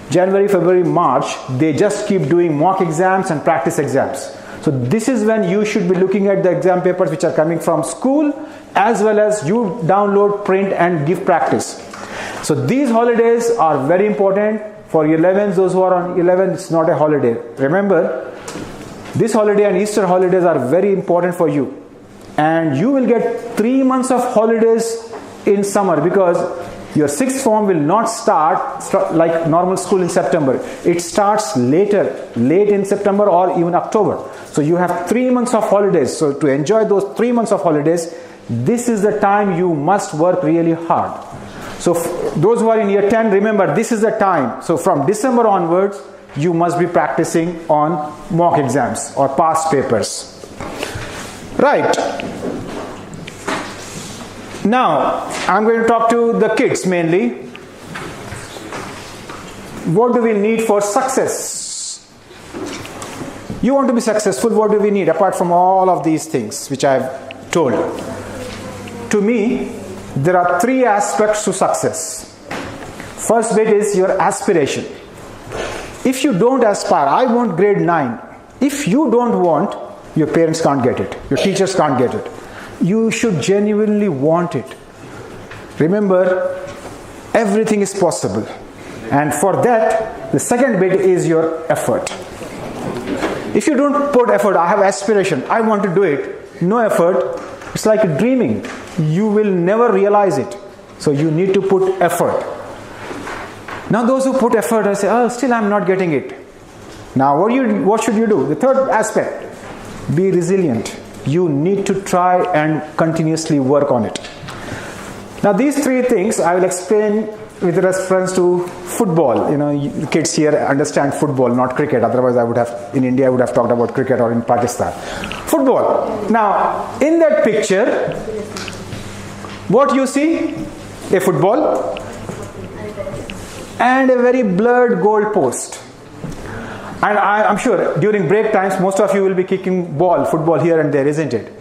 January, February, March, they just keep doing mock exams and practice exams. So this is when you should be looking at the exam papers which are coming from school, as well as you download, print, and give practice. So these holidays are very important for 11s. Those who are on 11, it's not a holiday. Remember, this holiday and Easter holidays are very important for you. And you will get 3 months of holidays in summer, because your 6th form will not start like normal school in September. It starts late in September or even October. So you have 3 months of holidays. So to enjoy those 3 months of holidays, this is the time you must work really hard. So those who are in year 10, remember, this is the time. So from December onwards, you must be practicing on mock exams or past papers. Right. Now, I'm going to talk to the kids mainly. What do we need for success? You want to be successful, what do we need apart from all of these things which I've told? To me, there are 3 aspects to success. First bit is your aspiration. If you don't aspire, I want grade 9. If you don't want, your parents can't get it. Your teachers can't get it. You should genuinely want it. Remember, everything is possible. And for that, the second bit is your effort. If you don't put effort, I have aspiration, I want to do it, no effort, it's like dreaming. You will never realize it. So you need to put effort. Now those who put effort, I say, oh, still I'm not getting it. Now what should you do? The third aspect, be resilient. You need to try and continuously work on it. Now these 3 things I will explain with reference to football. You know, kids here understand football, not cricket. Otherwise I would have, in India I would have talked about cricket, or in Pakistan. Football. Now in that picture, what you see? A football and a very blurred goal post. And I'm sure during break times, most of you will be kicking football here and there, isn't it?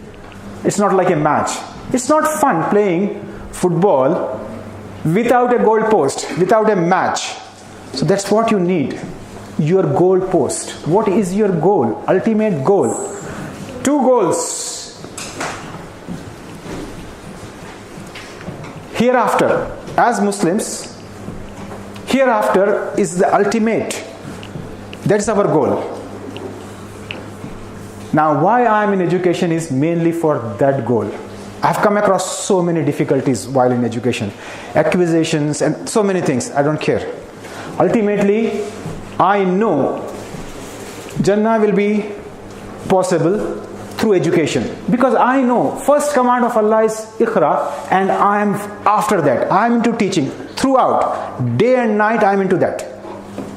It's not like a match. It's not fun playing football without a goal post, without a match. So that's what you need, your goal post. What is your goal, ultimate goal? 2 goals. Hereafter, as Muslims, hereafter is the ultimate. That's our goal. Now, why I am in education is mainly for that goal. I've come across so many difficulties while in education, accusations and so many things. I don't care. Ultimately, I know Jannah will be possible through education, because I know first command of Allah is Iqra, and I am after that. I am into teaching throughout, day and night. I am into that.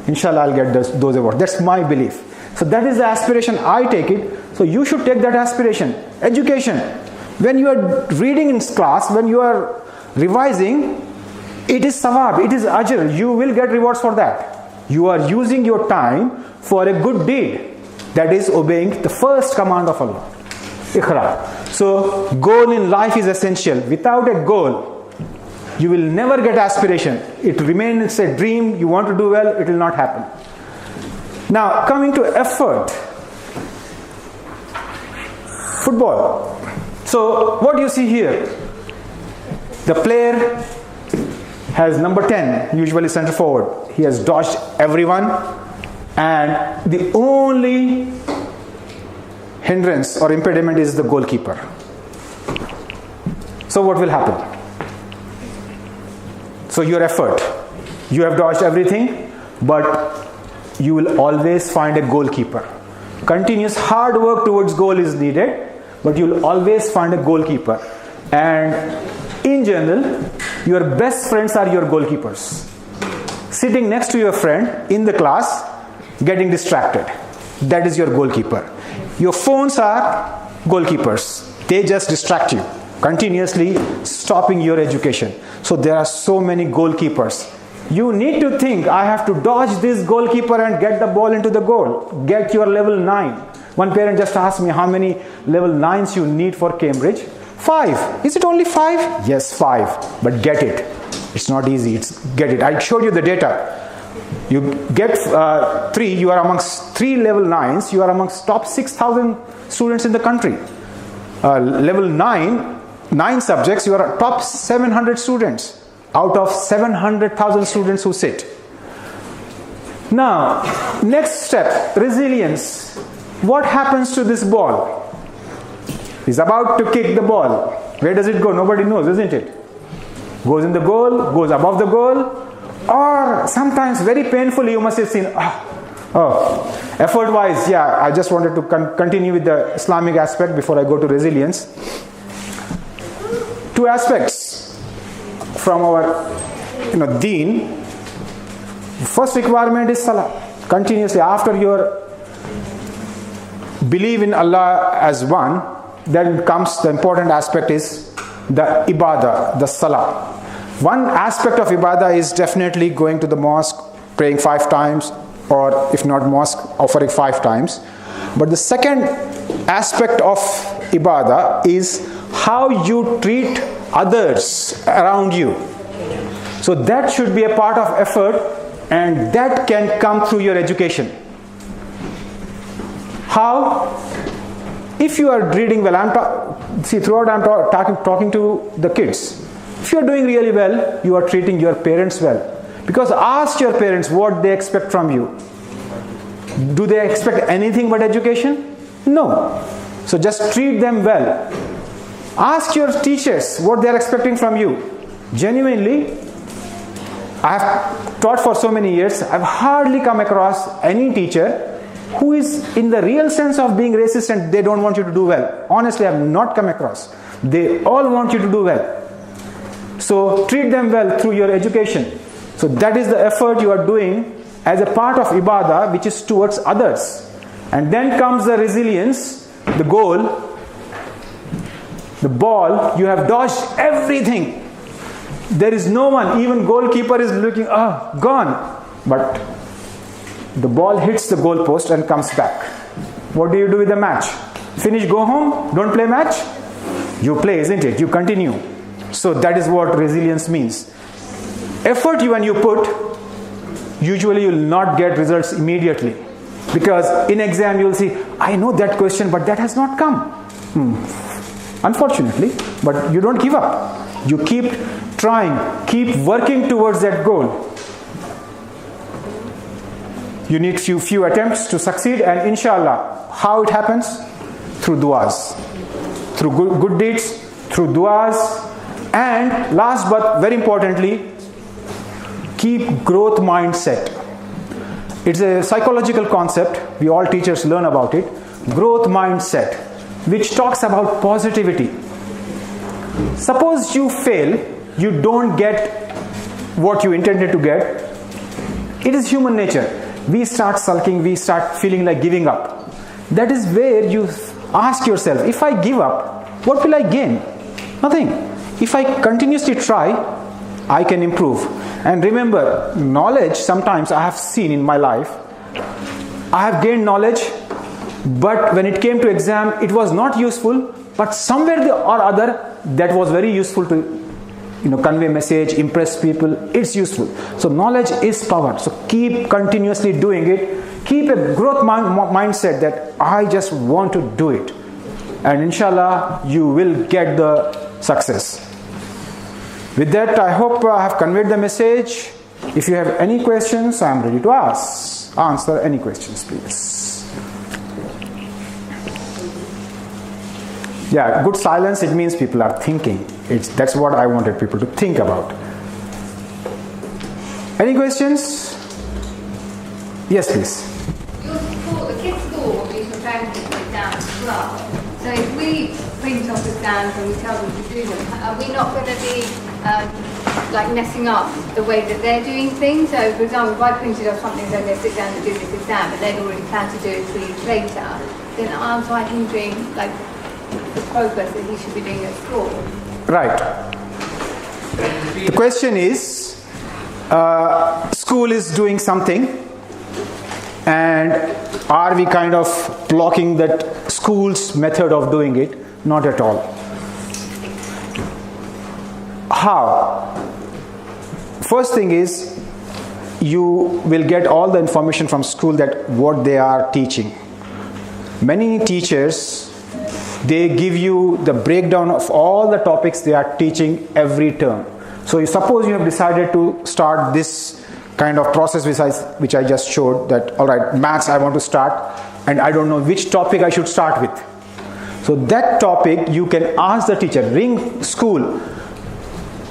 Inshallah, I'll get those awards. That's my belief. So that is the aspiration. I take it. So you should take that aspiration. Education. When you are reading in class, when you are revising, it is sawab, it is ajr. You will get rewards for that. You are using your time for a good deed. That is obeying the first command of Allah. Iqra. So goal in life is essential. Without a goal, you will never get aspiration. It remains a dream. You want to do well, it will not happen. Now, coming to effort. Football. So, what you see here? The player has number 10, usually center forward. He has dodged everyone, and the only hindrance or impediment is the goalkeeper. So, what will happen? So, your effort. You have dodged everything, but you will always find a goalkeeper. Continuous hard work towards goal is needed, but you will always find a goalkeeper. And in general, your best friends are your goalkeepers. Sitting next to your friend in the class, getting distracted. That is your goalkeeper. Your phones are goalkeepers. They just distract you, continuously stopping your education. So there are so many goalkeepers. You need to think, I have to dodge this goalkeeper and get the ball into the goal. Get your level 9. One parent just asked me how many level 9s you need for Cambridge. 5. Is it only 5? Yes, 5. But get it. It's not easy. Get it. I showed you the data. You get 3. You are amongst 3 level 9s. You are amongst top 6,000 students in the country. Level 9 subjects. You are top 700 students out of 700,000 students who sit. Now, next step, resilience. What happens to this ball? He's about to kick the ball. Where does it go? Nobody knows, isn't it? Goes in the goal, goes above the goal, or sometimes very painfully you must have seen, effort-wise, yeah, I just wanted to continue with the Islamic aspect before I go to resilience. 2 aspects from our deen. First requirement is salah. Continuously, after your believe in Allah as one, then comes the important aspect is the ibadah, the salah. One aspect of ibadah is definitely going to the mosque, praying 5 times, or if not mosque, offering 5 times. But the second aspect of ibadah is how you treat others around you. So that should be a part of effort, and that can come through your education. How? If you are reading well, throughout I'm talking to the kids. If you are doing really well, you are treating your parents well. Because ask your parents what they expect from you. Do they expect anything but education? No. So just treat them well. Ask your teachers what they are expecting from you. Genuinely, I have taught for so many years, I've hardly come across any teacher who is in the real sense of being racist and they don't want you to do well. Honestly, I have not come across. They all want you to do well. So treat them well through your education. So that is the effort you are doing as a part of ibadah, which is towards others. And then comes the resilience, the goal, the ball. You have dodged everything. There is no one, even goalkeeper is looking, gone. But The ball hits the goalpost and comes back. What do you do with the match? Finish, go home, don't play match? You play, isn't it? You continue. So that is what resilience means. Effort when you put, usually you will not get results immediately. Because in exam you will see, I know that question, but that has not come. Unfortunately, but you don't give up. You keep trying, keep working towards that goal. You need few attempts to succeed, and inshallah, how it happens? Through du'as. Through good deeds, through du'as, and last but very importantly, keep growth mindset. It's a psychological concept, we all teachers learn about it. Growth mindset, which talks about positivity. Suppose you fail, you don't get what you intended to get. It is human nature. We start sulking, we start feeling like giving up. That is where you ask yourself, if I give up, what will I gain? Nothing. If I continuously try, I can improve. And remember, knowledge, sometimes I have seen in my life, I have gained knowledge, but when it came to exam, it was not useful, but somewhere or other, that was very useful to convey message, impress people. It's useful. So knowledge is power. So keep continuously doing it. Keep a growth mindset that I just want to do it. And inshallah, you will get the success. With that, I hope I have conveyed the message. If you have any questions, I am ready to answer any questions, please. Yeah, good silence, it means people are thinking. That's what I wanted people to think about. Any questions? Yes, please. The kids' school will be preparing for exams as well. So if we print off exams and we tell them to do them, are we not going to be messing up the way that they're doing things? So for example, if I printed off something saying they sit down and do this exam, but they'd already planned to do it 3 years later, then aren't I hindering the progress that he should be doing at school? Right. The question is, school is doing something, and are we kind of blocking that school's method of doing it? Not at all. How? First thing is, you will get all the information from school that what they are teaching. Many teachers, they give you the breakdown of all the topics they are teaching every term. So suppose you have decided to start this kind of process which I just showed, that all right, maths I want to start and I don't know which topic I should start with. So that topic you can ask the teacher, ring school.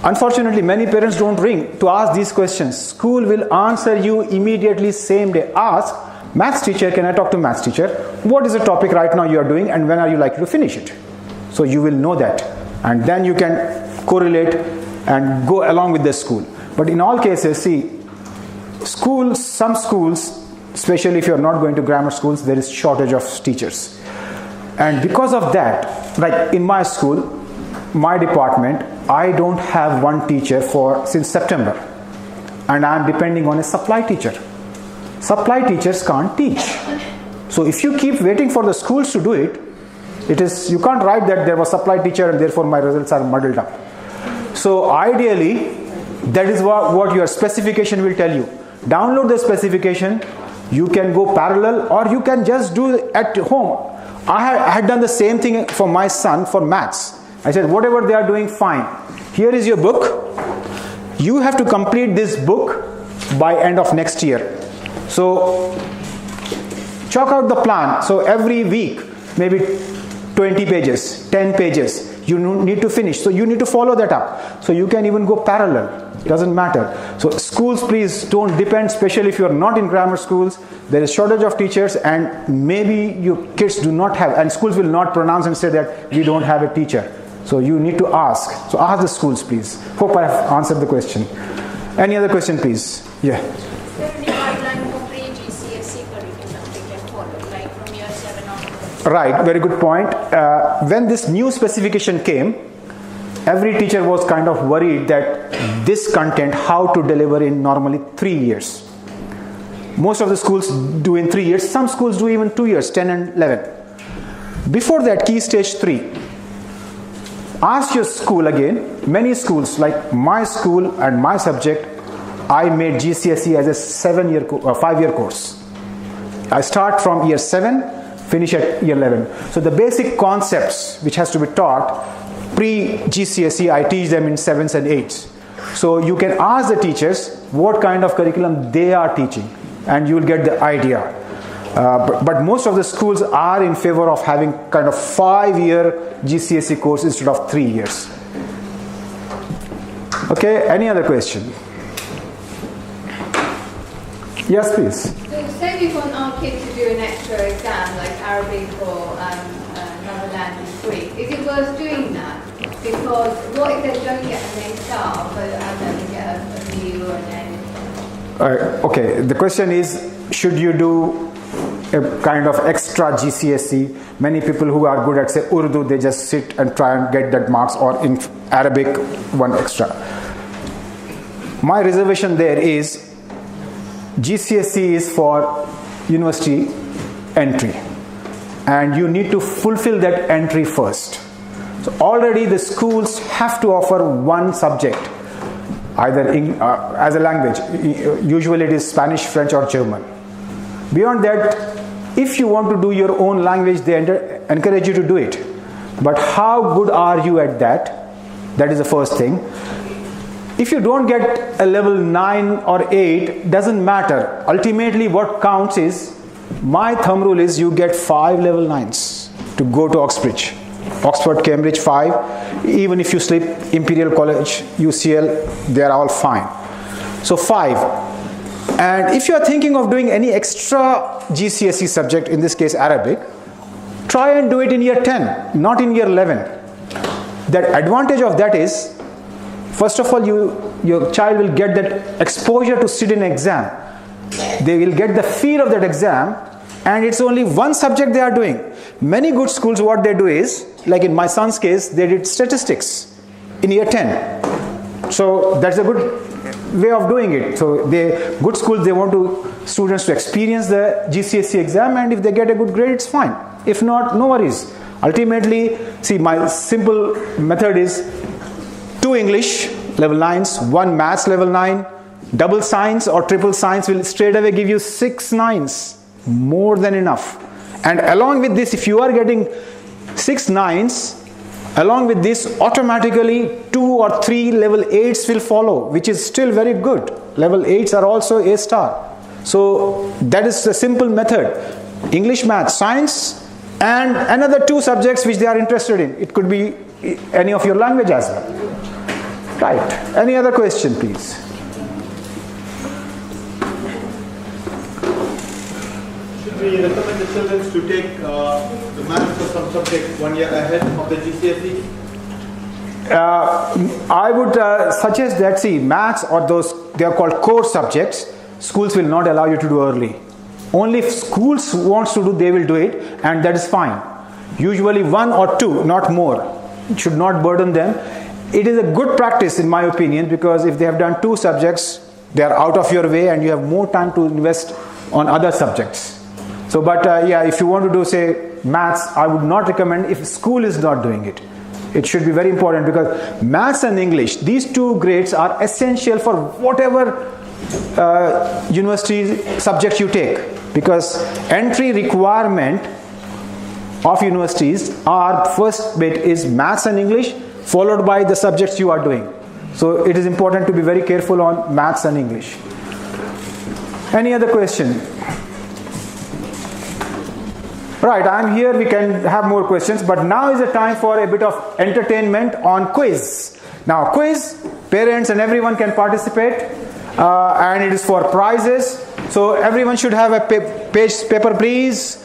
Unfortunately, many parents don't ring to ask these questions. School will answer you immediately, same day. Ask, maths teacher, can I talk to maths teacher? What is the topic right now you are doing and when are you likely to finish it? So you will know that, and then you can correlate and go along with the school. But in all cases, see, some schools, especially if you are not going to grammar schools, there is shortage of teachers. And because of that, like in my school, my department, I don't have one teacher since September, and I am depending on a supply teacher. Supply teachers can't teach. So if you keep waiting for the schools to do it, you can't write that there was supply teacher and therefore my results are muddled up. So ideally, that is what your specification will tell you. Download the specification, you can go parallel or you can just do it at home. I had done the same thing for my son for maths. I said, whatever they are doing, fine. Here is your book. You have to complete this book by end of next year. So chalk out the plan. So every week, maybe 20 pages, 10 pages, you need to finish. So you need to follow that up. So you can even go parallel. It doesn't matter. So schools, please don't depend, especially if you are not in grammar schools. There is shortage of teachers and maybe your kids do not have, and schools will not pronounce and say that we don't have a teacher. So you need to ask. So ask the schools, please. Hope I have answered the question. Any other question, please? Yeah. Is there any guideline for pre-GCSE curriculum they can follow, like from year 7 onwards? Right, very good point. When this new specification came, every teacher was kind of worried that this content, how to deliver in normally 3 years. Most of the schools do in 3 years. Some schools do even 2 years, 10 and 11. Before that, key stage 3. Ask your school again. Many schools, like my school and my subject, I made GCSE as a 5-year course. I start from year 7, finish at year 11. So the basic concepts which has to be taught pre-GCSE, I teach them in 7s and 8s. So you can ask the teachers what kind of curriculum they are teaching, and you will get the idea. But most of the schools are in favor of having kind of 5-year GCSE course instead of 3 years. Okay, any other question? Yes, please. So say we want our kids to do an extra exam like Arabic or another language, Greek. Is it worth doing that? Because what if they don't get an A star, but they get a B or an A? Okay, the question is, should you do a kind of extra GCSE? Many people who are good at, say, Urdu, they just sit and try and get that marks, or in Arabic, one extra. My reservation there is, GCSE is for university entry, and you need to fulfill that entry first. So already the schools have to offer one subject, either as a language. Usually it is Spanish, French or German. Beyond that, if you want to do your own language, they encourage you to do it. But how good are you at that? That is the first thing. If you don't get a level 9 or 8, doesn't matter. Ultimately what counts is, my thumb rule is, you get 5 level 9s to go to Oxbridge. Oxford, Cambridge 5. Even if you slip Imperial College, UCL, they are all fine. So 5. And if you are thinking of doing any extra GCSE subject, in this case Arabic, try and do it in year 10, not in year 11. The advantage of that is, first of all, your child will get that exposure to sit in an exam. They will get the feel of that exam, and it's only one subject they are doing. Many good schools, what they do is, like in my son's case, they did statistics in year 10. So that's a good way of doing it. So good schools, they want students to experience the GCSE exam, and if they get a good grade, it's fine. If not, no worries. Ultimately, see, my simple method is 2 English level 9s, 1 maths level 9, double science or triple science will straight away give you 6 9s, more than enough. And along with this, if you are getting 6 9s, along with this, automatically 2 or 3 level 8s will follow, which is still very good. Level 8s are also A star. So that is a simple method. English, math, science, and another 2 subjects which they are interested in. It could be any of your language as well. Right. Any other question, please? Should we recommend the children to take the maths or some subject 1 year ahead of the GCSE? I would suggest that, see, maths or those, they are called core subjects, schools will not allow you to do early. Only if schools wants to do, they will do it, and that is fine. Usually 1 or 2, not more. It should not burden them. It is a good practice in my opinion, because if they have done 2 subjects, they are out of your way and you have more time to invest on other subjects. So, but yeah, if you want to do, say, maths, I would not recommend if school is not doing it. It should be very important, because maths and English, these 2 grades are essential for whatever university subject you take, because entry requirement of universities are, first bit is maths and English, followed by the subjects you are doing. So it is important to be very careful on maths and English. Any other question? Right, I am here, we can have more questions, but now is the time for a bit of entertainment on quiz. Now quiz, parents and everyone can participate, and it is for prizes. So everyone should have a paper please.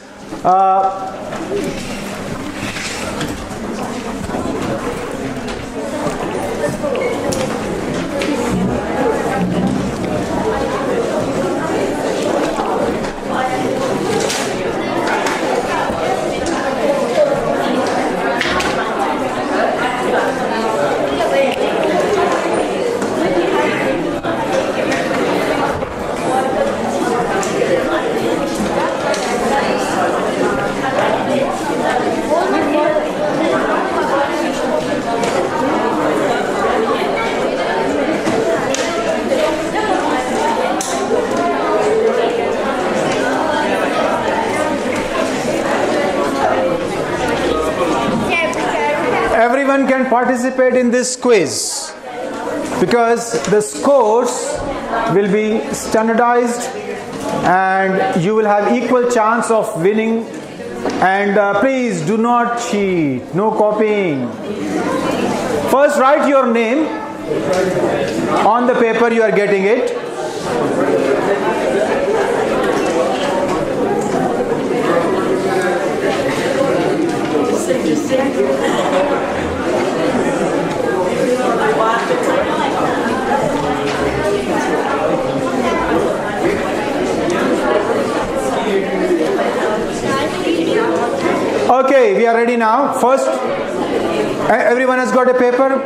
anyone can participate in this quiz because the scores will be standardized and you will have equal chance of winning. And please do not cheat, no copying. First write your name on the paper you are getting it. Okay, we are ready now. First, everyone has got a paper?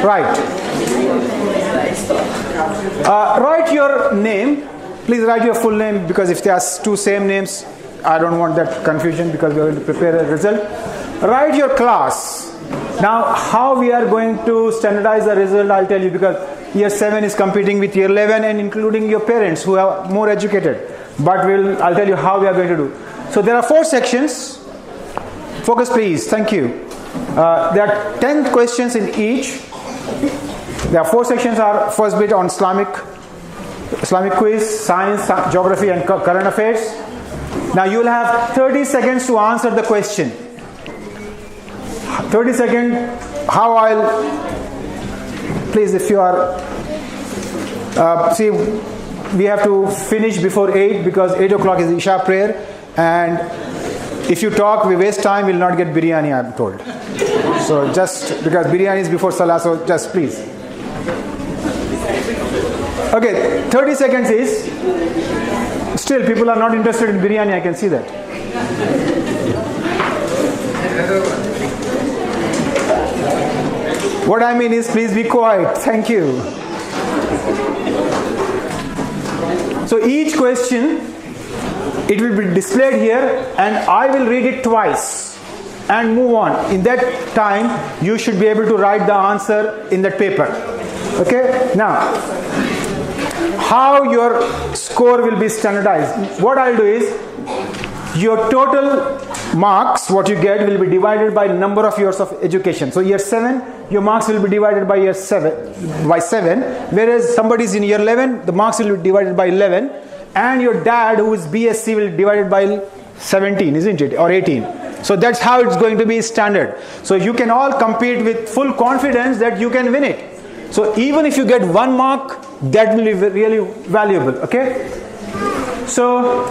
Right. Write your name. Please write your full name because if there are two same names, I don't want that confusion because we are going to prepare a result. Write your class. Now, how we are going to standardize the result, I'll tell you, because year 7 is competing with year 11 and including your parents who are more educated. But I'll tell you how we are going to do. So there are 4 sections. Focus please, thank you. There are 10 questions in each. There are 4 sections. Are first bit on Islamic quiz, science, geography and current affairs. Now you will have 30 seconds to answer the question. 30 seconds, how I'll, please if you are, see we have to finish before 8 because 8 o'clock is Isha prayer, and if you talk we waste time, we'll not get biryani, I'm told. So just because biryani is before Salah, so just please. Okay, 30 seconds is, still people are not interested in biryani, I can see that. What I mean is please be quiet, thank you. So each question, it will be displayed here and I will read it twice and move on. In that time, you should be able to write the answer in that paper. Okay, now, how your score will be standardized. What I'll do is, your total marks, what you get, will be divided by number of years of education. So year 7, your marks will be divided by year 7, whereas somebody is in year 11, the marks will be divided by 11, and your dad who is BSc will be divided by 17, isn't it, or 18. So that's how it's going to be standard. So you can all compete with full confidence that you can win it. So even if you get 1 mark, that will be really valuable, okay? So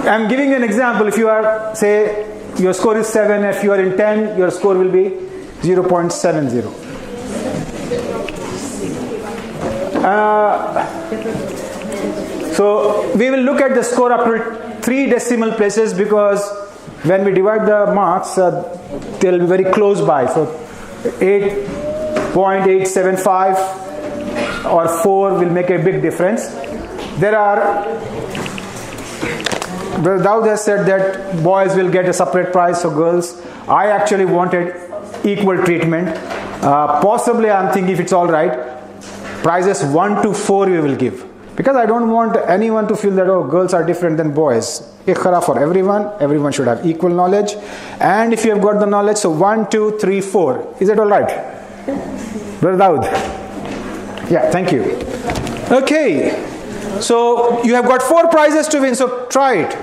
I'm giving you an example. If you are, say, your score is 7, if you are in 10, your score will be 0.70. So we will look at the score up to 3 decimal places because when we divide the marks, they'll be very close by. So 8.875 or 4 will make a big difference. There are, Daud has said that boys will get a separate prize, so girls, I actually wanted equal treatment. Possibly I'm thinking if it's all right, prizes 1 to 4 we will give. Because I don't want anyone to feel that, oh, girls are different than boys. Ikhra for everyone should have equal knowledge. And if you have got the knowledge, so 1, 2, 3, 4. Is that all right? Brother Daud? Yeah, thank you. Okay, so you have got 4 prizes to win, so try it.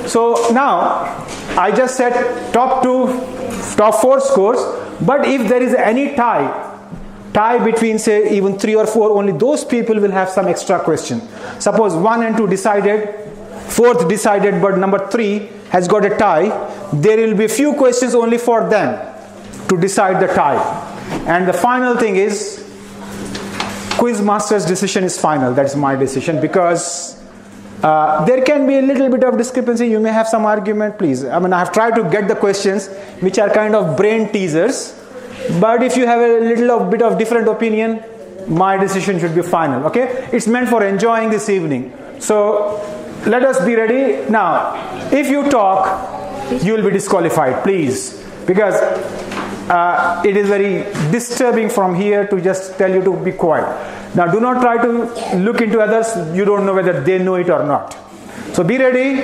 So now, I just said top 4 scores, but if there is any tie between say even 3 or 4, only those people will have some extra question. Suppose 1 and 2 decided, 4th decided, but number 3 has got a tie, there will be a few questions only for them to decide the tie. And the final thing is, quiz master's decision is final. That's my decision, because there can be a little bit of discrepancy. You may have some argument, please. I mean, I have tried to get the questions which are kind of brain teasers. But if you have a little bit of different opinion, my decision should be final, okay? It's meant for enjoying this evening. So let us be ready. Now, if you talk, you will be disqualified, please. Because it is very disturbing from here to just tell you to be quiet. Now, do not try to look into others. You don't know whether they know it or not. So be ready.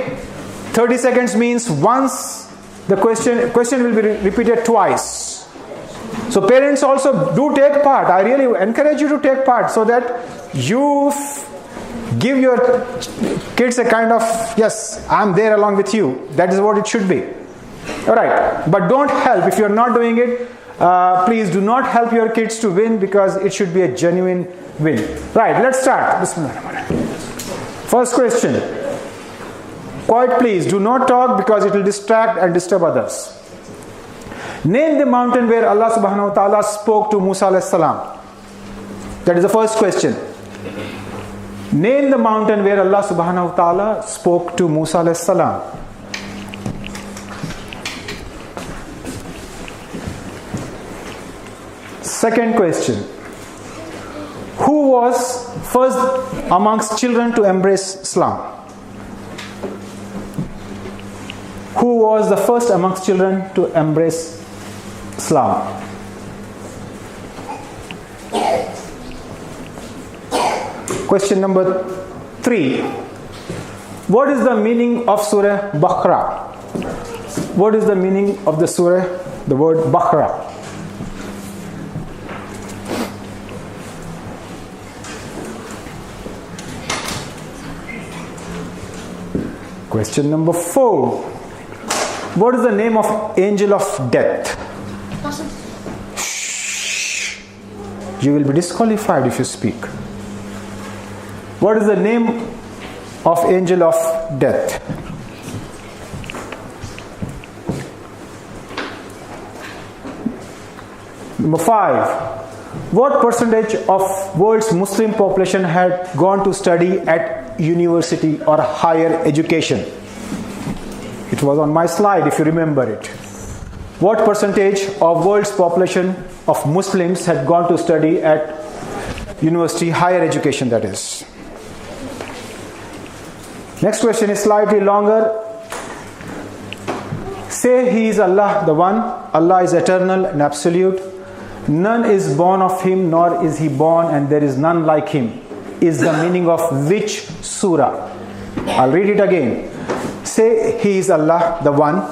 30 seconds means once The question will be repeated twice. So parents also do take part. I really encourage you to take part so that you give your kids a kind of, yes, I'm there along with you. That is what it should be. All right. But don't help. If you're not doing it, please do not help your kids to win, because it should be a genuine win. Right. Let's start. First question. Quiet please. Do not talk, because it will distract and disturb others. Name the mountain where Allah subhanahu wa ta'ala spoke to Musa alayhi salam. That is the first question. Name the mountain where Allah subhanahu wa ta'ala spoke to Musa alayhi salam. Second question. Who was first amongst children to embrace Islam? Who was the first amongst children to embrace Islam? Question number 3. What is the meaning of Surah Baqarah? What is the meaning of the surah, the word Baqarah? Question number 4. What is the name of angel of death? Shh. You will be disqualified if you speak. What is the name of angel of death? Number 5. What percentage of world's Muslim population had gone to study at university or higher education? It was on my slide if you remember it. What percentage of world's population of Muslims had gone to study at university, higher education, that is? Next question is slightly longer. Say He is Allah, the One. Allah is eternal and absolute. None is born of Him, nor is He born, and there is none like Him. Is the meaning of which surah? I'll read it again. Say He is Allah, the One.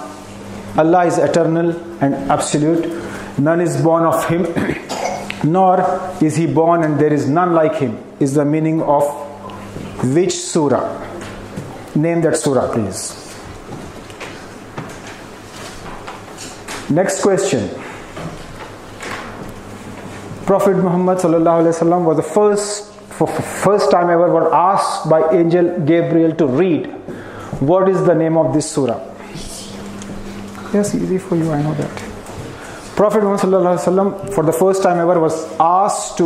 Allah is eternal and absolute. None is born of Him, nor is He born, and there is none like Him. Is the meaning of which surah? Name that surah, please. Next question. Prophet Muhammad sallallahu alaihi wasallam was the first time ever were asked by angel Gabriel to read. What is the name of this surah? Yes, easy for you, I know that. Prophet Muhammad sallallahu alaihi wasallam for the first time ever was asked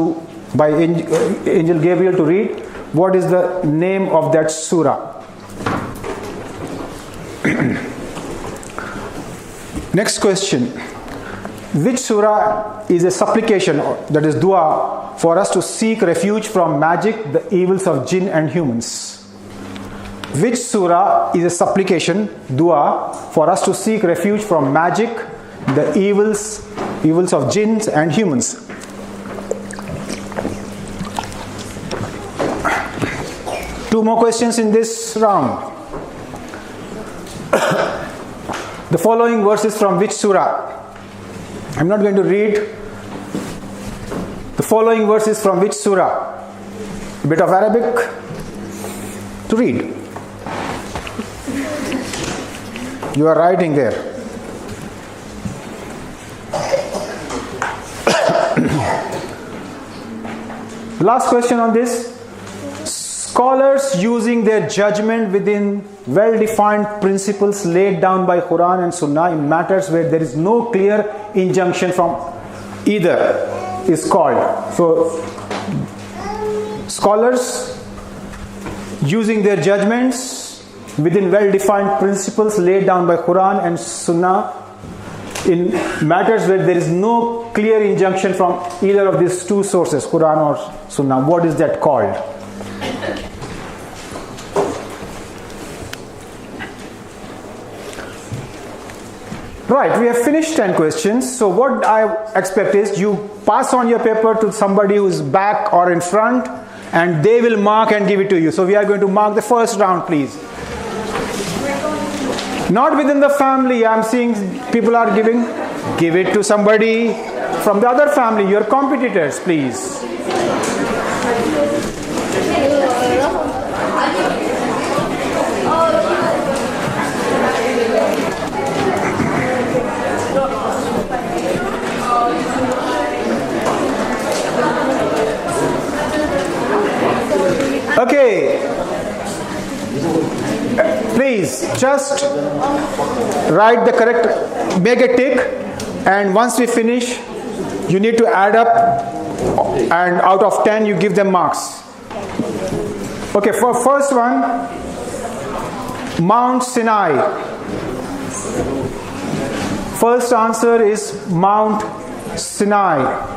by angel Gabriel to read. What is the name of that surah? Next question. Which surah is a supplication, that is dua, for us to seek refuge from magic, the evils of jinn and humans? Which surah is a supplication, dua, for us to seek refuge from magic, the evils of jinns and humans? Two more questions in this round. The following verses from which surah? I'm not going to read. The following verses from which surah? A bit of Arabic to read. You are writing there. Last question on this. Scholars using their judgment within well-defined principles laid down by Quran and Sunnah in matters where there is no clear injunction from either is called. So, scholars using their judgments within well-defined principles laid down by Quran and Sunnah in matters where there is no clear injunction from either of these two sources, Quran or Sunnah. What is that called? Right, we have finished 10 questions. So what I expect is you pass on your paper to somebody who's back or in front, and they will mark and give it to you. So we are going to mark the first round, please. Not within the family. I'm seeing people are giving. Give it to somebody from the other family, your competitors, please. Okay, please just write the correct, make a tick, and once we finish, you need to add up, and out of 10 you give them marks. Okay, for first one, Mount Sinai. First answer is Mount Sinai.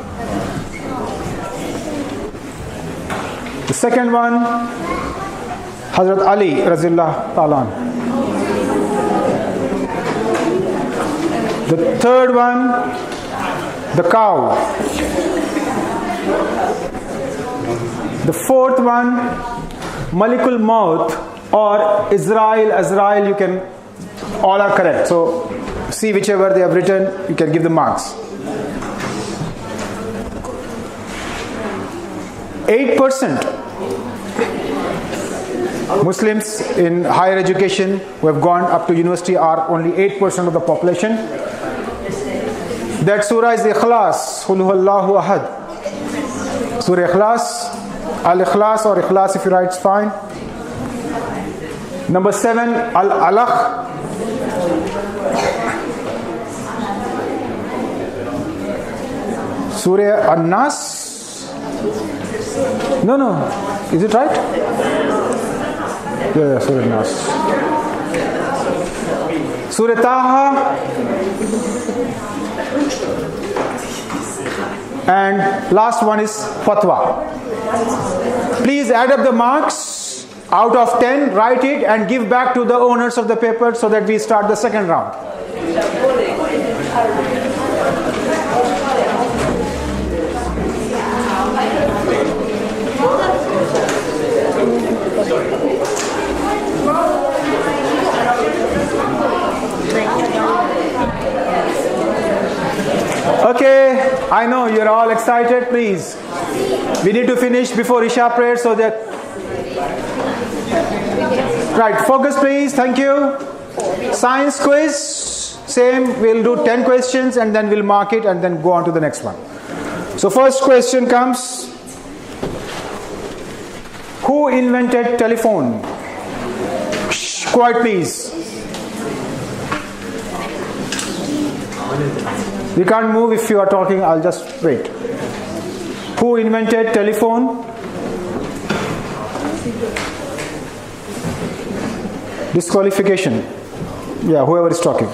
The second one, Hazrat Ali Razillah Ta'ala. The third one, the cow. The fourth one, Malikul Maut or Israel, Azrael, you can, all are correct. So see whichever they have written, you can give the marks. 8% Muslims in higher education who have gone up to university are only 8% of the population. That surah is Ikhlas, Qul Huwallahu Ahad. Surah Ikhlas, Al-Ikhlas or Ikhlas if you write it's fine. Number 7, Al-Alaq. Surah An-Nas. No. Is it right? Yeah, Surah Nas. Surah Taha. And last one is Fatwa. Please add up the marks out of 10, write it and give back to the owners of the paper so that we start the second round. Okay, I know you're all excited, please. We need to finish before Isha prayer so that... Right, focus please, thank you. Science quiz, same, we'll do 10 questions and then we'll mark it and then go on to the next one. So first question comes, who invented telephone? Shh, quiet please. You can't move if you are talking, I'll just wait. Who invented telephone? Disqualification. Yeah, whoever is talking.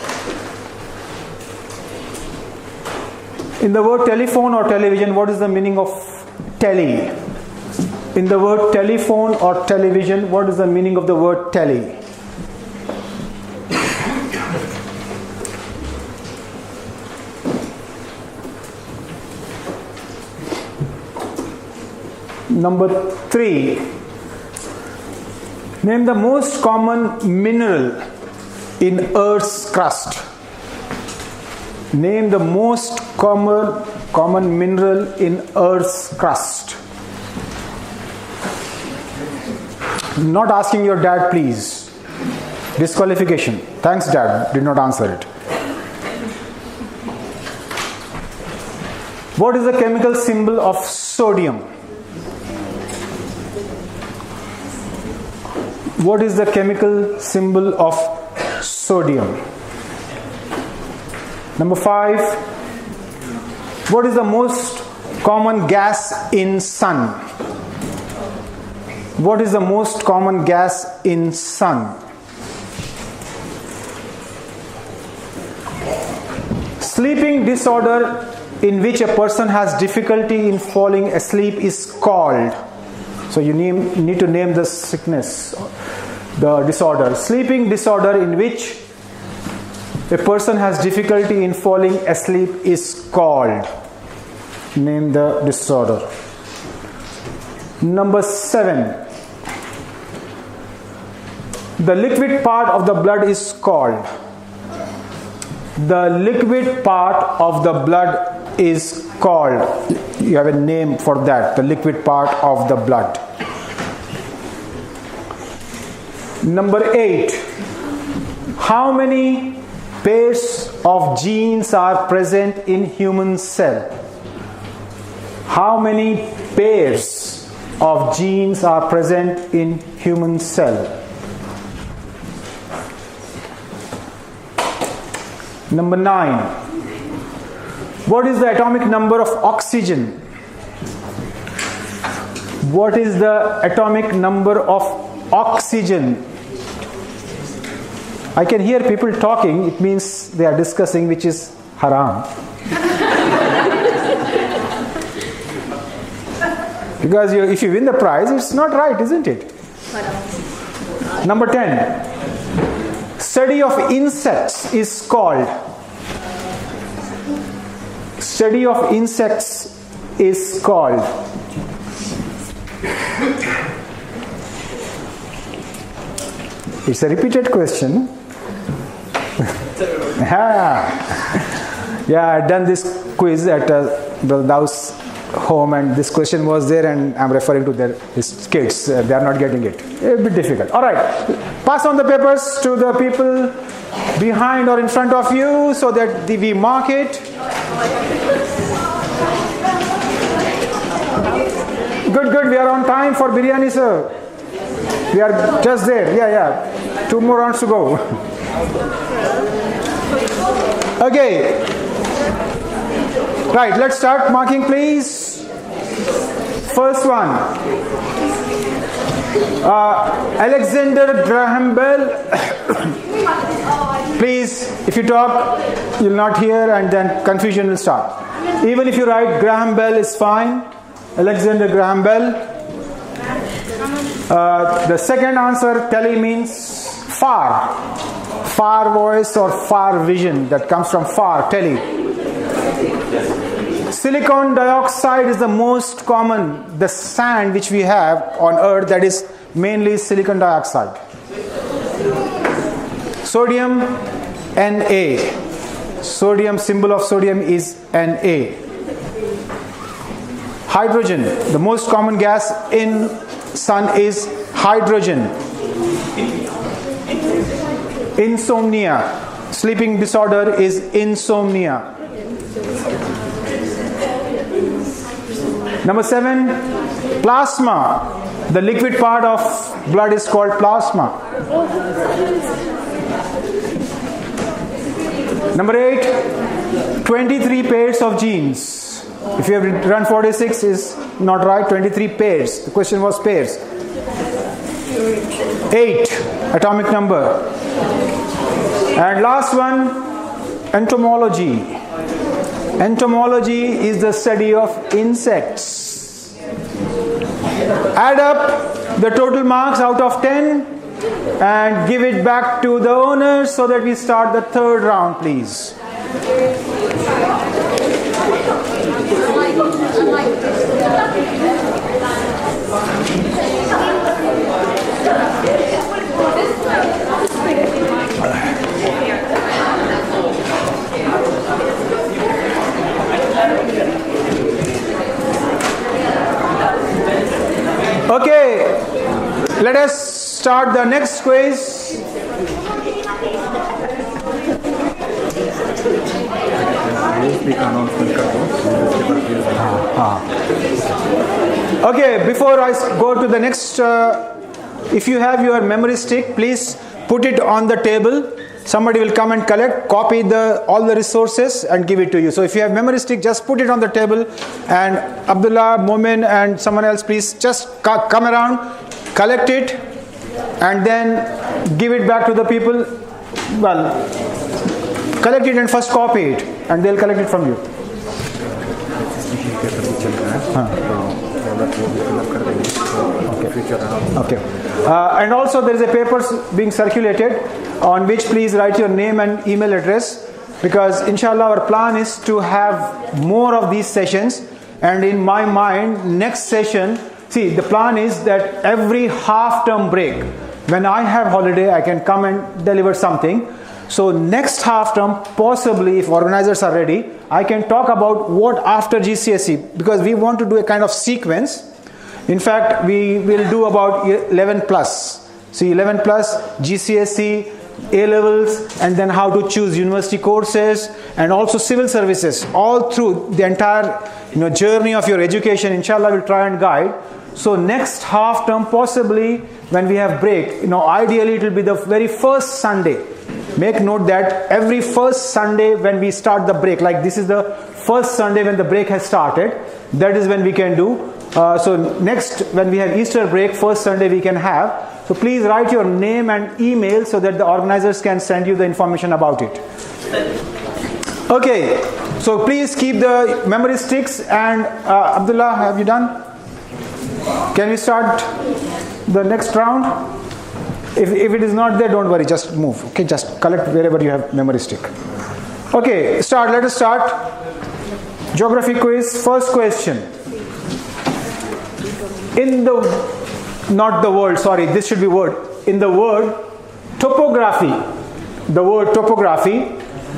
In the word telephone or television, what is the meaning of tele? In the word telephone or television, what is the meaning of the word tele? Number 3. Name the most common mineral in Earth's crust. Name the most common mineral in Earth's crust. Not asking your dad, please. Disqualification. Thanks, Dad. Did not answer it. What is the chemical symbol of sodium? What is the chemical symbol of sodium? Number 5. What is the most common gas in sun? What is the most common gas in sun? Sleeping disorder in which a person has difficulty in falling asleep is called. So you need to name the sickness, the disorder. Sleeping disorder in which a person has difficulty in falling asleep is called. Name the disorder. Number 7. The liquid part of the blood is called. The liquid part of the blood is called. You have a name for that. The liquid part of the blood. Number 8. How many pairs of genes are present in human cell? How many pairs of genes are present in human cell? Number 9. What is the atomic number of oxygen? What is the atomic number of oxygen? I can hear people talking. It means they are discussing, which is haram. Because if you win the prize, it's not right, isn't it? Number 10. Study of insects is called. Study of insects is called. It's a repeated question. Yeah, I've done this quiz at the Dow's home, and this question was there, and I'm referring to his kids. They are not getting it. A bit difficult. All right, pass on the papers to the people behind or in front of you so that we mark it. Good. We are on time for biryani, sir. We are just there. Yeah. 2 more rounds to go. Okay. Right, let's start marking, please. First one. Alexander Graham Bell. Please, if you talk, you'll not hear, and then confusion will start. Even if you write Graham Bell is fine. Alexander Graham Bell. The second answer, tele, means far. Far voice or far vision, that comes from far, tele. Silicon dioxide is the most common, the sand which we have on earth, that is mainly silicon dioxide. Sodium, Na. Sodium, symbol of sodium is Na. Hydrogen, the most common gas in sun is hydrogen. Insomnia, sleeping disorder is insomnia. Number 7, plasma. The liquid part of blood is called plasma. Number 8, 23 pairs of genes. If you have run 46 is not right, 23 pairs. The question was pairs. 8, atomic number. And last one, entomology. Entomology is the study of insects. Add up the total marks out of 10 and give it back to the owners so that we start the third round, please. Okay, let us start the next quiz. Okay, before I go to the next, if you have your memory stick, please put it on the table. Somebody will come and collect, copy all the resources and give it to you. So if you have memory stick, just put it on the table, and Abdullah, Momin and someone else, please just come around, collect it and then give it back to the people. Well, collect it and first copy it and they'll collect it from you. Okay. And also there is a paper being circulated on which please write your name and email address, because inshallah our plan is to have more of these sessions, and in my mind next session, see, the plan is that every half term break when I have holiday, I can come and deliver something. So next half term, possibly if organizers are ready, I can talk about what after GCSE, because we want to do a kind of sequence. In fact, we will do about 11 plus. See, 11 plus, GCSE, A-levels, and then how to choose university courses, and also civil services. All through the entire journey of your education, inshallah, we'll try and guide. So next half term, possibly when we have break, ideally it will be the very first Sunday. Make note that every first Sunday when we start the break, like this is the first Sunday when the break has started, that is when we can do. So next, when we have Easter break, first Sunday we can have. So please write your name and email so that the organizers can send you the information about it. Okay, so please keep the memory sticks. And Abdullah, have you done? Can we start the next round? If it is not there, don't worry, just move. Okay, just collect wherever you have memory stick. Okay, let us start. Geography quiz, first question. In the word topography,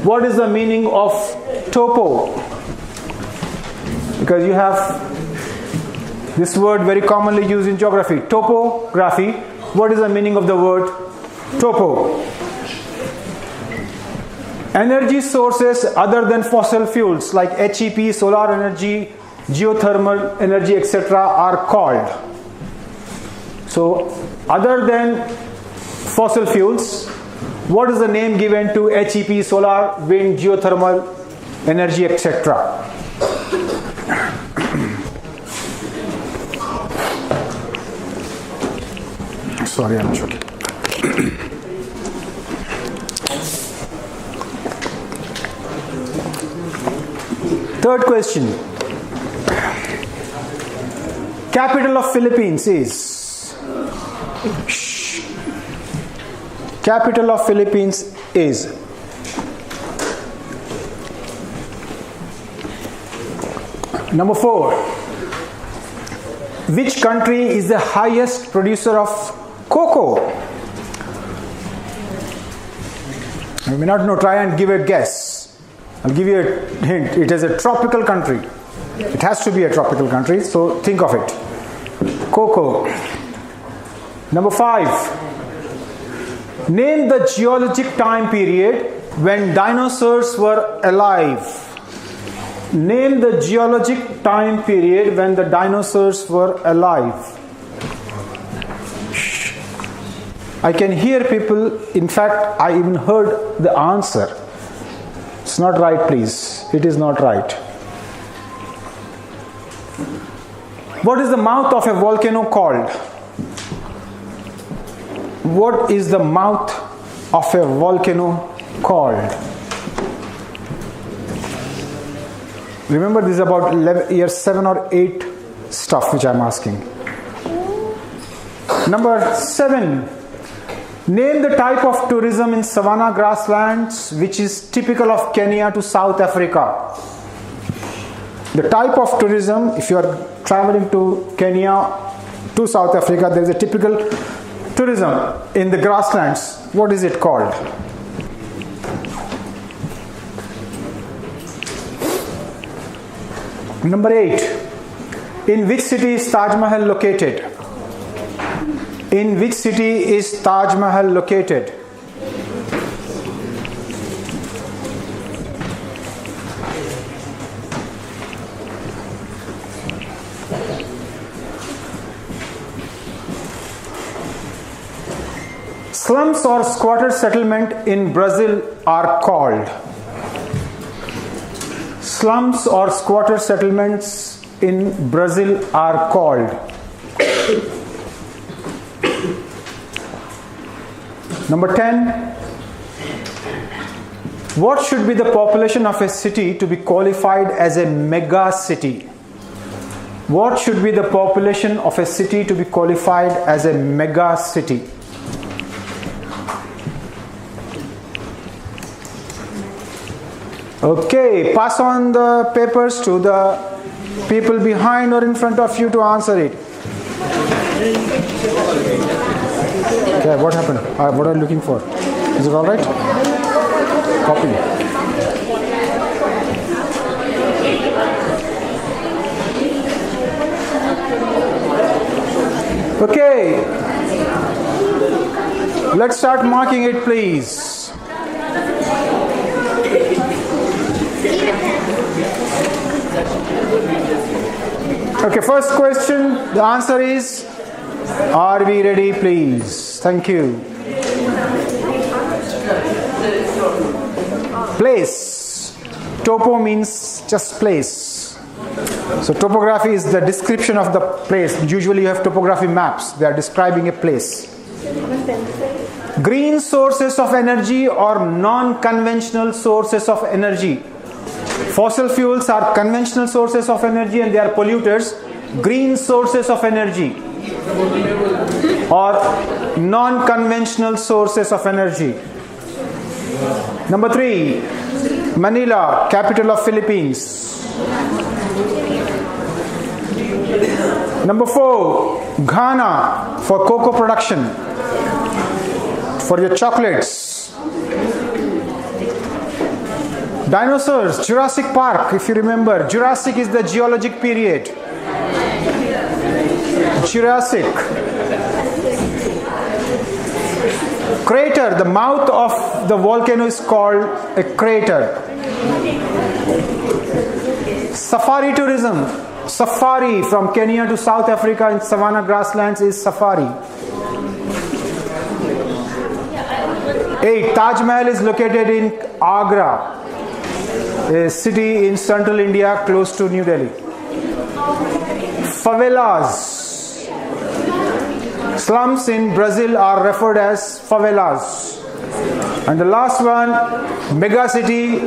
what is the meaning of topo? Because you have this word very commonly used in geography, topography. What is the meaning of the word topo? Energy sources other than fossil fuels like HEP, solar energy, geothermal energy, etc. are called. So, other than fossil fuels, what is the name given to HEP, solar, wind, geothermal energy, etc.? Sorry, I'm joking. Third question. Capital of Philippines is. Capital of Philippines is. Number 4. Which country is the highest producer of cocoa? You may not know, try and give a guess. I'll give you a hint. It is a tropical country. It has to be a tropical country, so think of it. Cocoa. Number 5. Name the geologic time period when dinosaurs were alive. Name the geologic time period when the dinosaurs were alive. I can hear people, in fact, I even heard the answer. It's not right, please. It is not right. What is the mouth of a volcano called? What is the mouth of a volcano called? Remember, this is about year 7 or 8 stuff which I'm asking. Number 7. Name the type of tourism in savanna grasslands which is typical of Kenya to South Africa. The type of tourism, if you are traveling to Kenya to South Africa, there is a typical tourism in the grasslands. What is it called? Number 8. In which city is Taj Mahal located? In which city is Taj Mahal located? Slums or squatter settlement in Brazil are called. Slums or squatter settlements in Brazil are called. Number 10. What should be the population of a city to be qualified as a mega city? What should be the population of a city to be qualified as a mega city? Okay, pass on the papers to the people behind or in front of you to answer it. Yeah, what happened? What are you looking for? Is it all right? Copy. Okay. Let's start marking it, please. Okay, first question. The answer is, are we ready, please? Thank you. Place. Topo means just place. So topography is the description of the place. Usually you have topography maps. They are describing a place. Green sources of energy or non-conventional sources of energy. Fossil fuels are conventional sources of energy and they are polluters. Green sources of energy or non-conventional sources of energy. Number 3, Manila, capital of Philippines. Number 4, Ghana, for cocoa production, for your chocolates. Dinosaurs, Jurassic Park, if you remember. Jurassic is the geologic period. Jurassic. Crater, the mouth of the volcano is called a crater. Safari tourism. Safari from Kenya to South Africa in savanna grasslands is safari. 8. Taj Mahal is located in Agra, a city in central India close to New Delhi. Favelas. Slums in Brazil are referred as favelas. And the last one, mega city,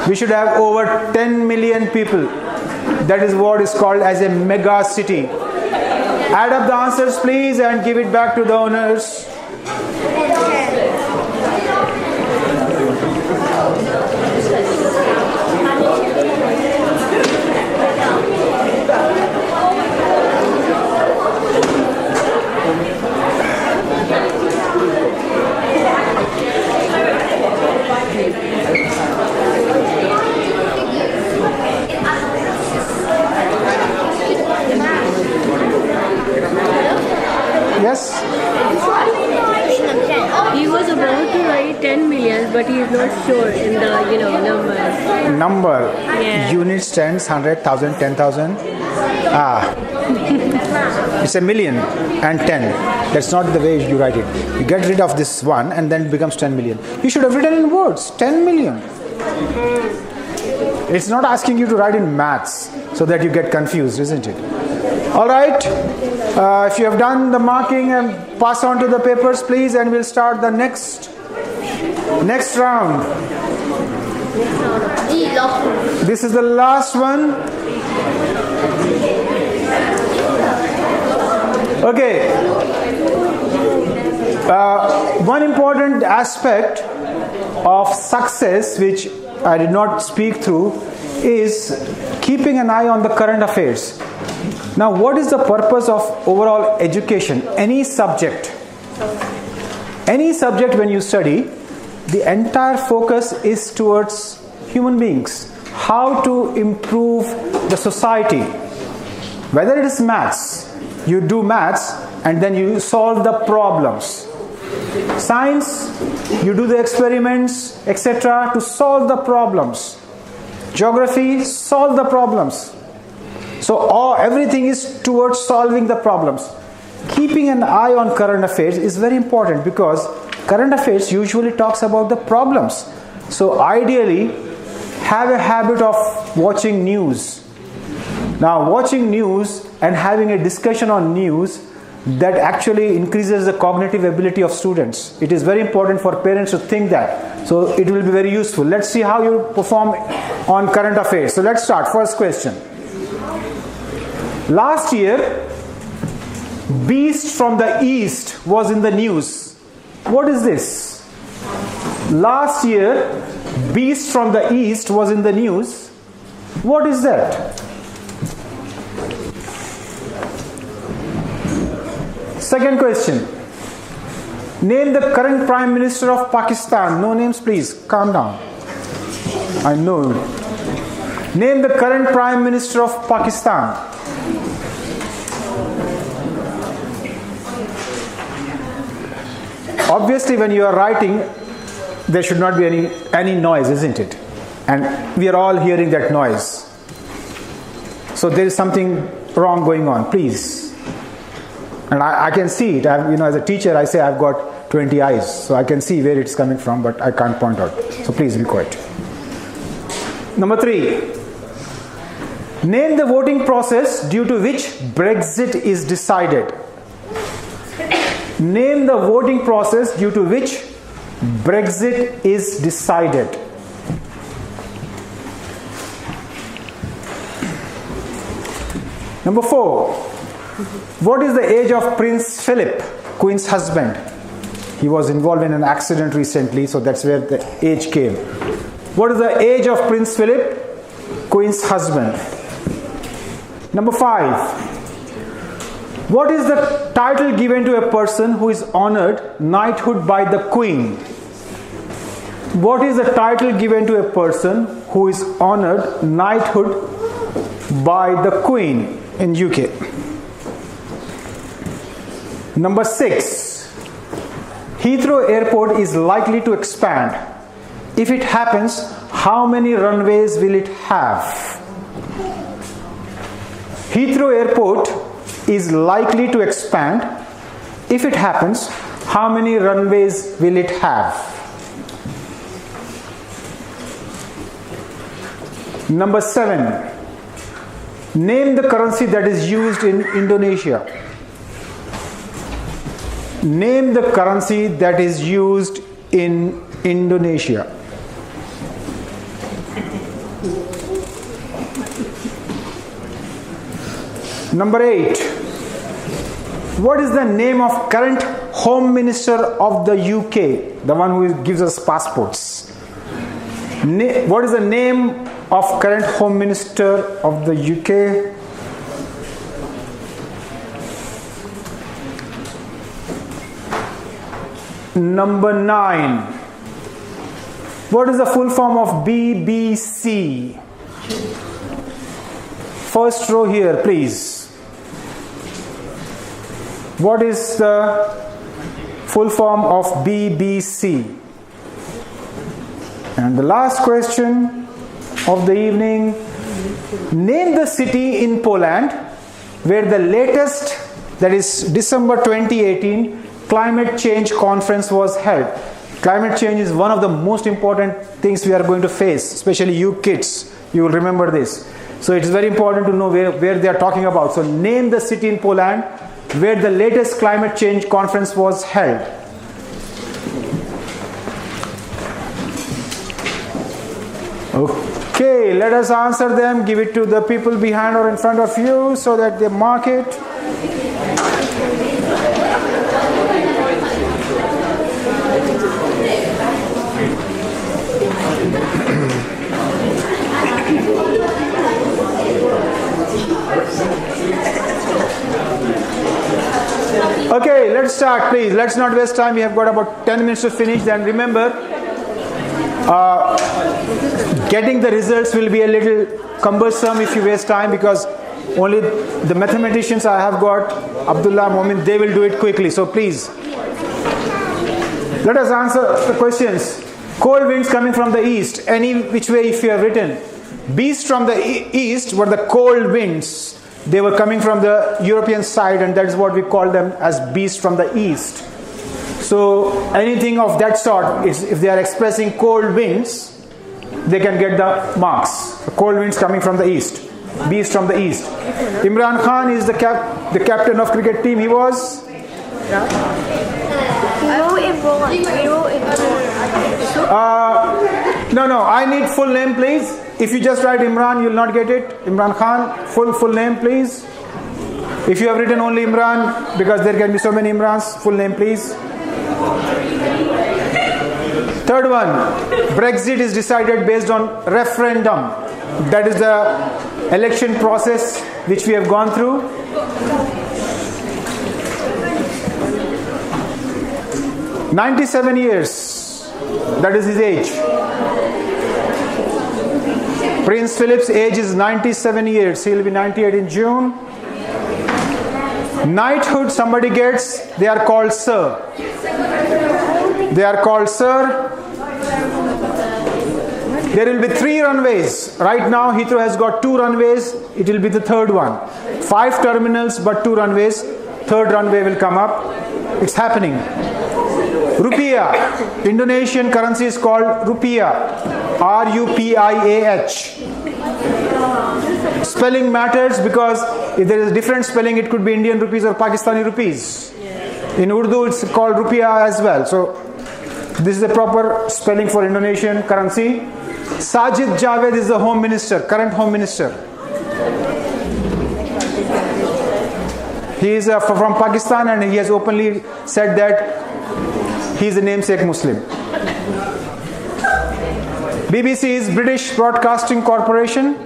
we should have over 10 million people. That is what is called as a mega city. Add up the answers, please, and give it back to the owners. Yes? He was about to write 10 million, but he is not sure in the, numbers. Number. Yeah. Units, tens, 100,000, 10,000. It's a million and 10. That's not the way you write it. You get rid of this one and then it becomes 10 million. You should have written in words, 10 million. It's not asking you to write in maths so that you get confused, isn't it? All right. If you have done the marking, and pass on to the papers, please, and we'll start the next round. This is the last one. Okay. One important aspect of success, which I did not speak through, is keeping an eye on the current affairs. Now, what is the purpose of overall education? Any subject when you study, the entire focus is towards human beings. How to improve the society. Whether it is maths, you do maths and then you solve the problems. Science, you do the experiments, etc. to solve the problems. Geography, solve the problems. So everything is towards solving the problems. Keeping an eye on current affairs is very important because current affairs usually talks about the problems. So ideally, have a habit of watching news. Now, watching news and having a discussion on news, that actually increases the cognitive ability of students. It is very important for parents to think that. So it will be very useful. Let's see how you perform on current affairs. So let's start. First question. Last year, beast from the east was in the news. What is this? Last year, beast from the east was in the news. What is that? Second question. Name the current Prime Minister of Pakistan. No names, please. Calm down. I know. Name the current Prime Minister of Pakistan. Obviously, when you are writing, there should not be any noise, isn't it? And we are all hearing that noise. So there is something wrong going on, please. And I can see it. As a teacher, I say I've got 20 eyes, so I can see where it's coming from, but I can't point out. So please be quiet. Number 3. Name the voting process due to which Brexit is decided. Name the voting process due to which Brexit is decided. Number 4. What is the age of Prince Philip, Queen's husband? He was involved in an accident recently, so that's where the age came. What is the age of Prince Philip, Queen's husband? Number 5. What is the title given to a person who is honored knighthood by the Queen? What is the title given to a person who is honored knighthood by the Queen in UK? Number 6. Heathrow Airport is likely to expand. If it happens, how many runways will it have? Heathrow Airport is likely to expand. If it happens, how many runways will it have? Number 7. Name the currency that is used in Indonesia. Name the currency that is used in Indonesia. Number 8. What is the name of current Home Minister of the UK? The one who gives us passports. What is the name of current Home Minister of the UK? Number 9. What is the full form of BBC? First row here, please. What is the full form of BBC? And the last question of the evening. Name the city in Poland where the latest, that is December 2018, climate change conference was held. Climate change is one of the most important things we are going to face, especially you kids. You will remember this. So it's very important to know where they are talking about. So name the city in Poland where the latest climate change conference was held. Okay, let us answer them. Give it to the people behind or in front of you so that they mark it. Okay, let's start, please. Let's not waste time. We have got about 10 minutes to finish. Then remember, getting the results will be a little cumbersome if you waste time, because only the mathematicians I have got, Abdullah, Momin, they will do it quickly. So please, let us answer the questions. Cold winds coming from the east. Any which way if you have written. Beasts from the east were the cold winds. They were coming from the European side, and that is what we call them as beasts from the east. So anything of that sort, if they are expressing cold winds, they can get the marks. The cold winds coming from the east. Beast from the east. Imran Khan is the captain of cricket team. He was? No. I need full name, please. If you just write Imran, you will not get it. Imran Khan, full name, please. If you have written only Imran, because there can be so many Imrans, full name, please. Third one, Brexit is decided based on referendum. That is the election process which we have gone through. 97 years. That is his age. Prince Philip's age is 97 years. He will be 98 in June. Knighthood somebody gets, they are called Sir. They are called Sir. There will be 3 runways. Right now Heathrow has got 2 runways. It will be the 3rd one. 5 terminals but 2 runways. 3rd runway will come up. It's happening. Rupiah. Indonesian currency is called Rupiah. R-U-P-I-A-H. Spelling matters because if there is a different spelling, it could be Indian rupees or Pakistani rupees. In Urdu, it's called Rupiah as well. So this is the proper spelling for Indonesian currency. Sajid Javed is the Home Minister, current Home Minister. He is from Pakistan and he has openly said that he is a namesake Muslim. BBC is British Broadcasting Corporation.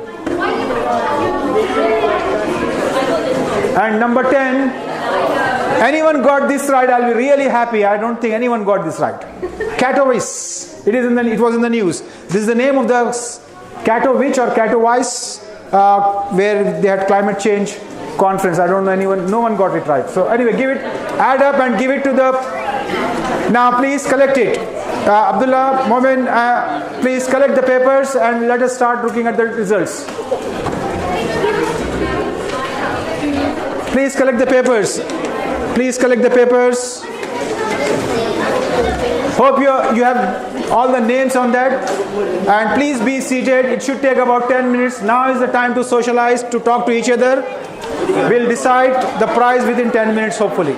And number 10, anyone got this right, I'll be really happy. I don't think anyone got this right. Katowice. It was in the news. This is the name of the Katowice or Katowice where they had climate change conference. I don't know anyone, no one got it right. So anyway, add up and give it to the, now please collect it. Abdullah, Momin, please collect the papers and let us start looking at the results. Please collect the papers. Please collect the papers. Hope you have all the names on that. And please be seated. It should take about 10 minutes. Now is the time to socialize, to talk to each other. We'll decide the prize within 10 minutes, hopefully.